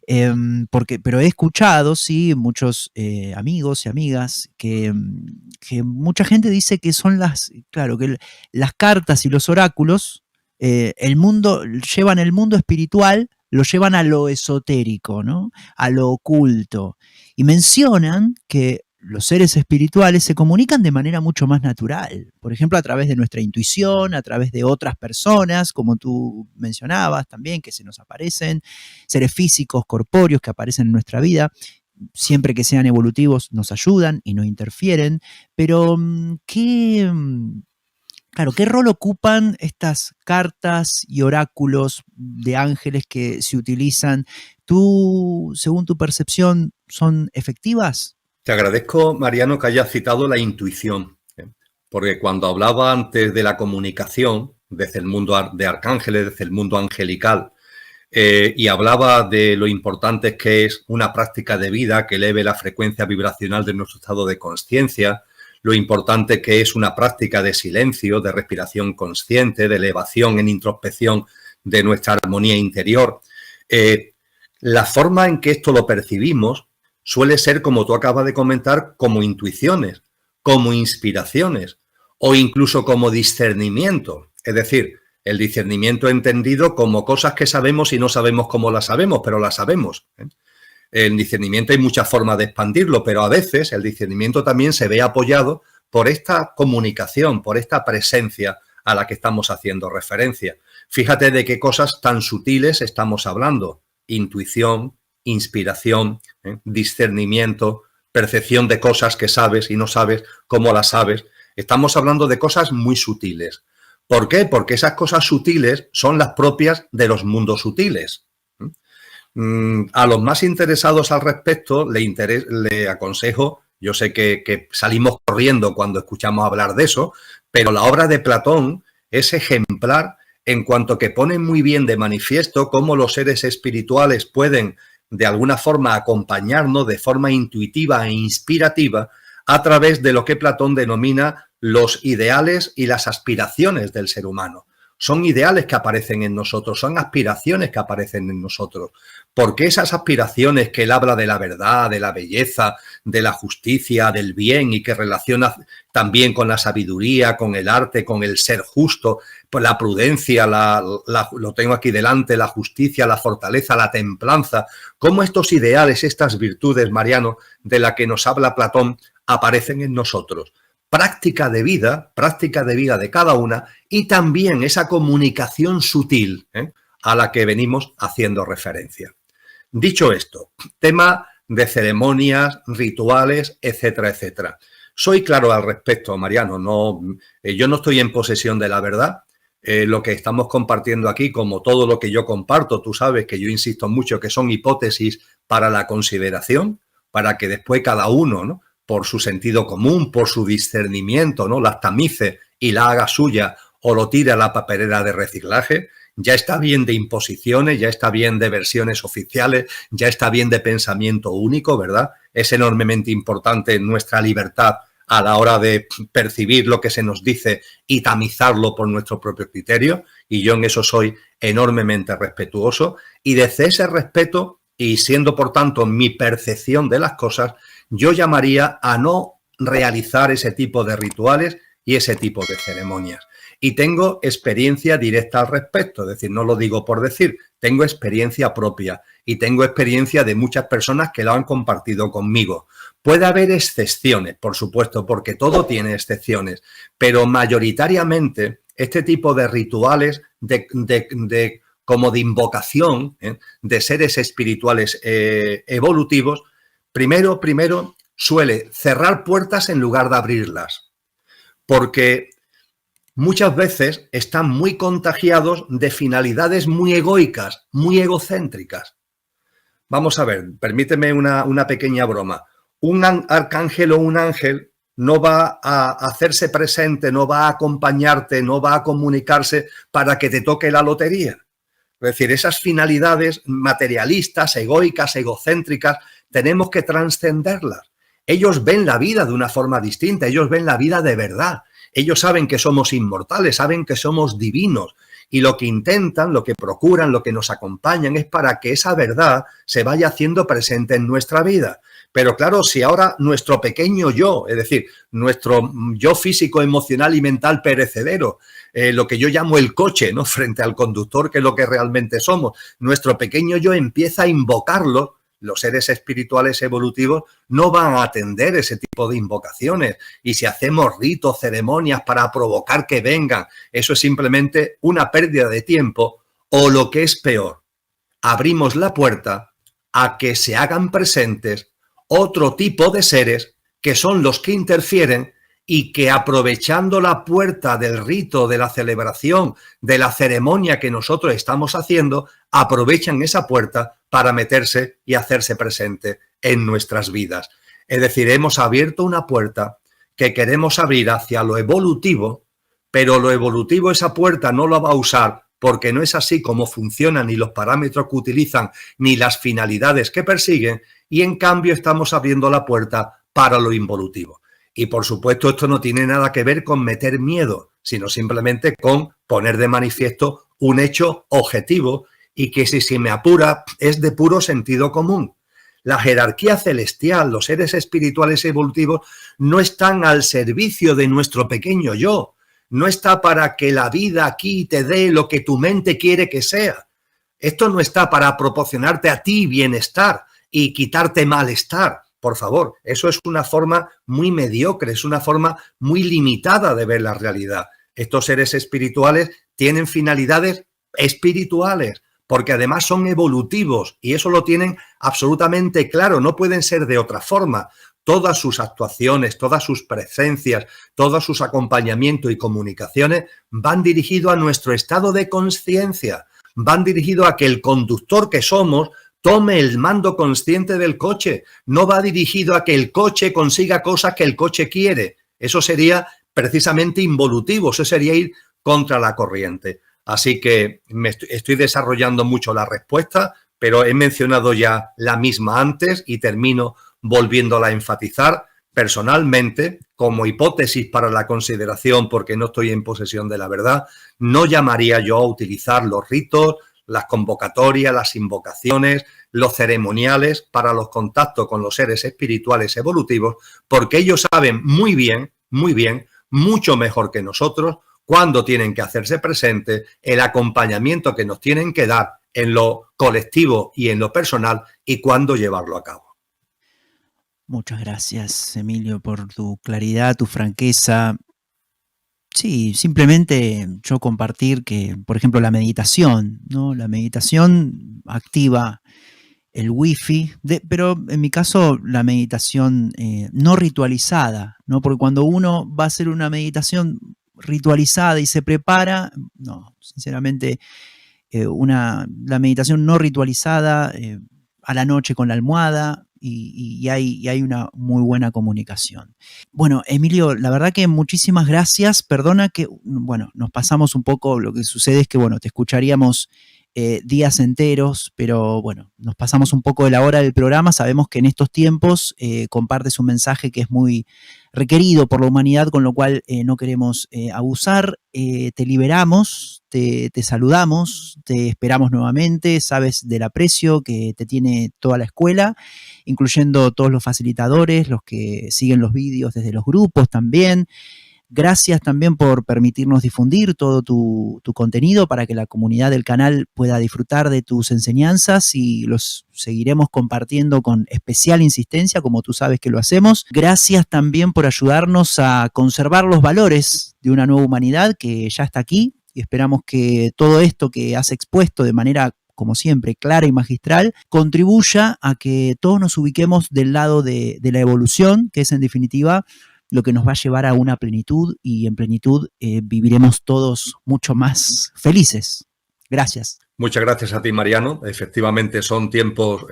Pero he escuchado, sí, muchos amigos y amigas que mucha gente dice que son que las cartas y los oráculos, llevan el mundo espiritual, lo llevan a lo esotérico, ¿no? A lo oculto. Y mencionan que los seres espirituales se comunican de manera mucho más natural. Por ejemplo, a través de nuestra intuición, a través de otras personas, como tú mencionabas también, que se nos aparecen, seres físicos, corpóreos que aparecen en nuestra vida. Siempre que sean evolutivos nos ayudan y no interfieren. Pero, ¿qué rol ocupan estas cartas y oráculos de ángeles que se utilizan? ¿Tú, según tu percepción, son efectivas? Te agradezco, Mariano, que hayas citado la intuición, porque cuando hablaba antes de la comunicación desde el mundo de arcángeles, desde el mundo angelical, y hablaba de lo importante que es una práctica de vida que eleve la frecuencia vibracional de nuestro estado de consciencia, lo importante que es una práctica de silencio, de respiración consciente, de elevación en introspección de nuestra armonía interior. La forma en que esto lo percibimos suele ser, como tú acabas de comentar, como intuiciones, como inspiraciones o incluso como discernimiento. Es decir, el discernimiento entendido como cosas que sabemos y no sabemos cómo las sabemos, pero las sabemos. El discernimiento hay muchas formas de expandirlo, pero a veces el discernimiento también se ve apoyado por esta comunicación, por esta presencia a la que estamos haciendo referencia. Fíjate de qué cosas tan sutiles estamos hablando. Intuición, inspiración, discernimiento, percepción de cosas que sabes y no sabes cómo las sabes. Estamos hablando de cosas muy sutiles. ¿Por qué? Porque esas cosas sutiles son las propias de los mundos sutiles. A los más interesados al respecto le aconsejo, yo sé que salimos corriendo cuando escuchamos hablar de eso, pero la obra de Platón es ejemplar en cuanto que pone muy bien de manifiesto cómo los seres espirituales pueden de alguna forma acompañarnos de forma intuitiva e inspirativa a través de lo que Platón denomina los ideales y las aspiraciones del ser humano. Son ideales que aparecen en nosotros, son aspiraciones que aparecen en nosotros. Porque esas aspiraciones que él habla de la verdad, de la belleza, de la justicia, del bien y que relaciona también con la sabiduría, con el arte, con el ser justo, pues la prudencia, lo tengo aquí delante, la justicia, la fortaleza, la templanza, cómo estos ideales, estas virtudes, Mariano, de la que nos habla Platón, aparecen en nosotros. Práctica de vida de cada una y también esa comunicación sutil a la que venimos haciendo referencia. Dicho esto, tema de ceremonias, rituales, etcétera, etcétera. Soy claro al respecto, Mariano, yo no estoy en posesión de la verdad. Lo que estamos compartiendo aquí, como todo lo que yo comparto, tú sabes que yo insisto mucho que son hipótesis para la consideración, para que después cada uno, ¿no?, por su sentido común, por su discernimiento, ¿no?, las tamice y la haga suya o lo tire a la papelera de reciclaje. Ya está bien de imposiciones, ya está bien de versiones oficiales, ya está bien de pensamiento único, ¿verdad? Es enormemente importante nuestra libertad a la hora de percibir lo que se nos dice y tamizarlo por nuestro propio criterio, y yo en eso soy enormemente respetuoso, y desde ese respeto, y siendo por tanto mi percepción de las cosas, yo llamaría a no realizar ese tipo de rituales y ese tipo de ceremonias. Y tengo experiencia directa al respecto, es decir, no lo digo por decir, tengo experiencia propia y tengo experiencia de muchas personas que lo han compartido conmigo. Puede haber excepciones, por supuesto, porque todo tiene excepciones, pero mayoritariamente este tipo de rituales como de invocación de seres espirituales evolutivos, primero suele cerrar puertas en lugar de abrirlas, porque muchas veces están muy contagiados de finalidades muy egoicas, muy egocéntricas. Vamos a ver, permíteme una pequeña broma. Un arcángel o un ángel no va a hacerse presente, no va a acompañarte, no va a comunicarse para que te toque la lotería. Es decir, esas finalidades materialistas, egoicas, egocéntricas, tenemos que trascenderlas. Ellos ven la vida de una forma distinta, ellos ven la vida de verdad. Ellos saben que somos inmortales, saben que somos divinos y lo que intentan, lo que procuran, lo que nos acompañan es para que esa verdad se vaya haciendo presente en nuestra vida. Pero claro, si ahora nuestro pequeño yo, es decir, nuestro yo físico, emocional y mental perecedero, lo que yo llamo el coche, ¿no?, frente al conductor, que es lo que realmente somos, nuestro pequeño yo empieza a invocarlo, los seres espirituales evolutivos no van a atender ese tipo de invocaciones. Y si hacemos ritos, ceremonias para provocar que vengan, eso es simplemente una pérdida de tiempo o lo que es peor, abrimos la puerta a que se hagan presentes otro tipo de seres que son los que interfieren y que aprovechando la puerta del rito, de la celebración, de la ceremonia que nosotros estamos haciendo, aprovechan esa puerta para meterse y hacerse presente en nuestras vidas. Es decir, hemos abierto una puerta que queremos abrir hacia lo evolutivo, pero lo evolutivo esa puerta no lo va a usar porque no es así como funcionan ni los parámetros que utilizan ni las finalidades que persiguen, y en cambio estamos abriendo la puerta para lo involutivo. Y por supuesto esto no tiene nada que ver con meter miedo, sino simplemente con poner de manifiesto un hecho objetivo y que si me apura es de puro sentido común. La jerarquía celestial, los seres espirituales evolutivos no están al servicio de nuestro pequeño yo, no está para que la vida aquí te dé lo que tu mente quiere que sea. Esto no está para proporcionarte a ti bienestar y quitarte malestar. Por favor, eso es una forma muy mediocre, es una forma muy limitada de ver la realidad. Estos seres espirituales tienen finalidades espirituales, porque además son evolutivos y eso lo tienen absolutamente claro, no pueden ser de otra forma. Todas sus actuaciones, todas sus presencias, todos sus acompañamientos y comunicaciones van dirigidos a nuestro estado de conciencia, van dirigidos a que el conductor que somos tome el mando consciente del coche, no va dirigido a que el coche consiga cosas que el coche quiere. Eso sería precisamente involutivo, eso sería ir contra la corriente. Así que estoy desarrollando mucho la respuesta, pero he mencionado ya la misma antes y termino volviéndola a enfatizar. Personalmente, como hipótesis para la consideración, porque no estoy en posesión de la verdad, no llamaría yo a utilizar los ritos, las convocatorias, las invocaciones, los ceremoniales para los contactos con los seres espirituales evolutivos, porque ellos saben muy bien, mucho mejor que nosotros, cuándo tienen que hacerse presentes, el acompañamiento que nos tienen que dar en lo colectivo y en lo personal y cuándo llevarlo a cabo. Muchas gracias, Emilio, por tu claridad, tu franqueza. Sí, simplemente yo compartir que, por ejemplo, la meditación, ¿no? La meditación activa el wifi, pero en mi caso la meditación no ritualizada, ¿no? Porque cuando uno va a hacer una meditación ritualizada y se prepara, no, sinceramente, la meditación no ritualizada a la noche con la almohada y hay una muy buena comunicación. Bueno, Emilio, la verdad que muchísimas gracias. Perdona que, bueno, nos pasamos un poco. Lo que sucede es que, bueno, te escucharíamos días enteros, pero bueno, nos pasamos un poco de la hora del programa. Sabemos que en estos tiempos compartes un mensaje que es muy requerido por la humanidad, con lo cual no queremos abusar. Te liberamos, te saludamos, te esperamos nuevamente. Sabes del aprecio que te tiene toda la escuela, incluyendo todos los facilitadores, los que siguen los vídeos desde los grupos también. Gracias también por permitirnos difundir todo tu contenido para que la comunidad del canal pueda disfrutar de tus enseñanzas, y los seguiremos compartiendo con especial insistencia, como tú sabes que lo hacemos. Gracias también por ayudarnos a conservar los valores de una nueva humanidad que ya está aquí, y esperamos que todo esto que has expuesto de manera, como siempre, clara y magistral, contribuya a que todos nos ubiquemos del lado de la evolución, que es en definitiva lo que nos va a llevar a una plenitud, y en plenitud viviremos todos mucho más felices. Gracias. Muchas gracias a ti, Mariano. Efectivamente, son tiempos,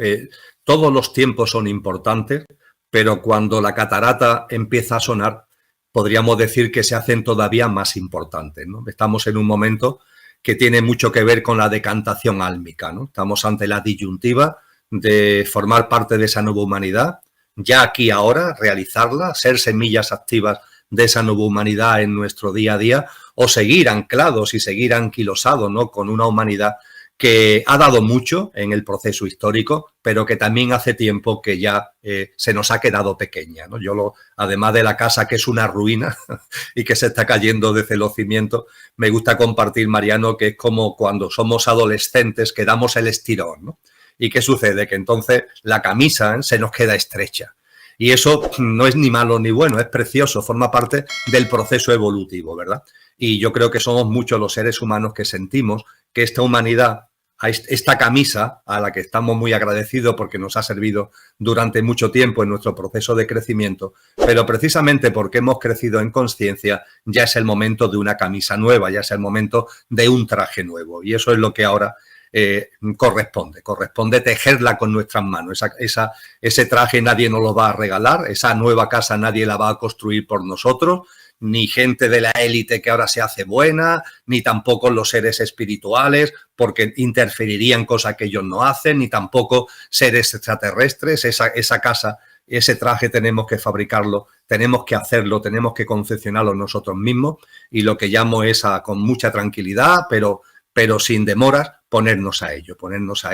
todos los tiempos son importantes, pero cuando la catarata empieza a sonar, podríamos decir que se hacen todavía más importantes, ¿no? Estamos en un momento que tiene mucho que ver con la decantación álmica, ¿no? Estamos ante la disyuntiva de formar parte de esa nueva humanidad, ya aquí ahora, realizarla, ser semillas activas de esa nueva humanidad en nuestro día a día, o seguir anclados y seguir anquilosados, ¿no?, con una humanidad que ha dado mucho en el proceso histórico, pero que también hace tiempo que ya se nos ha quedado pequeña, ¿no? Además de la casa, que es una ruina y que se está cayendo desde los cimientos, me gusta compartir, Mariano, que es como cuando somos adolescentes que damos el estirón, ¿no? ¿Y qué sucede? Que entonces la camisa se nos queda estrecha. Y eso no es ni malo ni bueno, es precioso, forma parte del proceso evolutivo, ¿verdad? Y yo creo que somos muchos los seres humanos que sentimos que esta humanidad, esta camisa a la que estamos muy agradecidos porque nos ha servido durante mucho tiempo en nuestro proceso de crecimiento, pero precisamente porque hemos crecido en conciencia, ya es el momento de una camisa nueva, ya es el momento de un traje nuevo. Y eso es lo que ahora corresponde tejerla con nuestras manos. Ese traje nadie nos lo va a regalar, esa nueva casa nadie la va a construir por nosotros, ni gente de la élite que ahora se hace buena, ni tampoco los seres espirituales, porque interferirían cosas que ellos no hacen, ni tampoco seres extraterrestres. Esa casa, ese traje tenemos que fabricarlo, tenemos que hacerlo, tenemos que confeccionarlo nosotros mismos, y lo que llamo es con mucha tranquilidad, pero sin demoras, ponernos a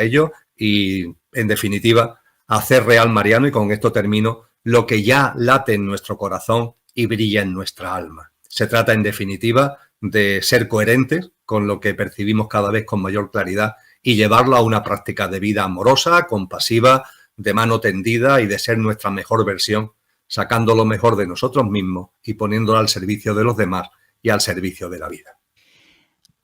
ello y, en definitiva, hacer real, Mariano, y con esto termino, lo que ya late en nuestro corazón y brilla en nuestra alma. Se trata, en definitiva, de ser coherentes con lo que percibimos cada vez con mayor claridad y llevarlo a una práctica de vida amorosa, compasiva, de mano tendida, y de ser nuestra mejor versión, sacando lo mejor de nosotros mismos y poniéndolo al servicio de los demás y al servicio de la vida.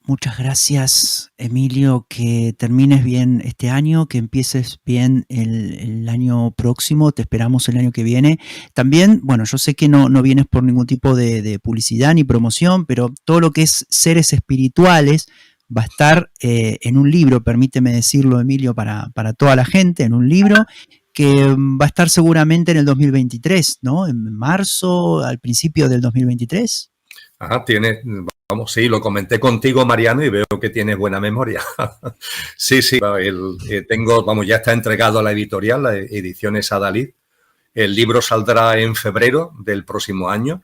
Muchas gracias, Emilio, que termines bien este año, que empieces bien el año próximo, te esperamos el año que viene. También, bueno, yo sé que no vienes por ningún tipo de publicidad ni promoción, pero todo lo que es seres espirituales va a estar en un libro, permíteme decirlo, Emilio, para toda la gente, en un libro que va a estar seguramente en el 2023, ¿no? En marzo, al principio del 2023. Ajá, vamos, sí, lo comenté contigo, Mariano, y veo que tienes buena memoria. Sí, ya está entregado a la editorial, la Ediciones Adalid. El libro saldrá en febrero del próximo año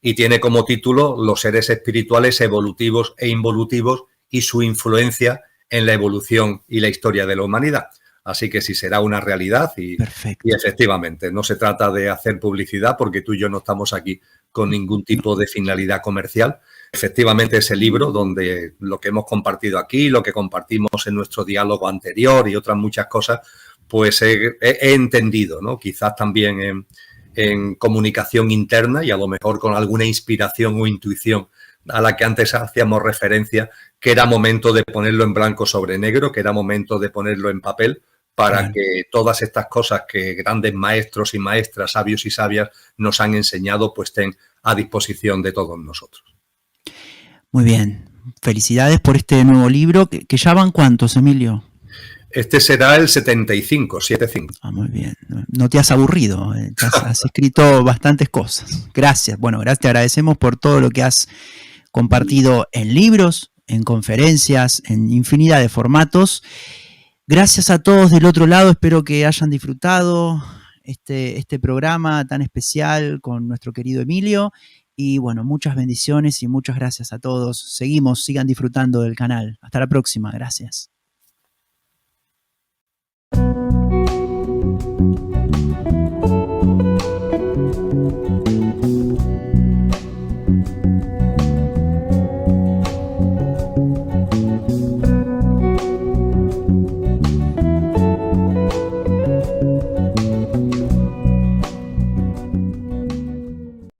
y tiene como título Los seres espirituales evolutivos e involutivos y su influencia en la evolución y la historia de la humanidad. Así que sí, será una realidad y efectivamente no se trata de hacer publicidad, porque tú y yo no estamos aquí con ningún tipo de finalidad comercial. Efectivamente, ese libro, donde lo que hemos compartido aquí, lo que compartimos en nuestro diálogo anterior y otras muchas cosas, pues he entendido, ¿no? Quizás también en comunicación interna y a lo mejor con alguna inspiración o intuición a la que antes hacíamos referencia, que era momento de ponerlo en blanco sobre negro, que era momento de ponerlo en papel, para que todas estas cosas que grandes maestros y maestras, sabios y sabias nos han enseñado, pues estén a disposición de todos nosotros. Muy bien. Felicidades por este nuevo libro. ¿Que ya van cuántos, Emilio? Este será el 75. Muy bien. No te has aburrido. Has escrito bastantes cosas. Gracias. Bueno, te agradecemos por todo lo que has compartido en libros, en conferencias, en infinidad de formatos. Gracias a todos del otro lado, espero que hayan disfrutado este programa tan especial con nuestro querido Emilio, y bueno, muchas bendiciones y muchas gracias a todos. Sigan disfrutando del canal. Hasta la próxima, gracias.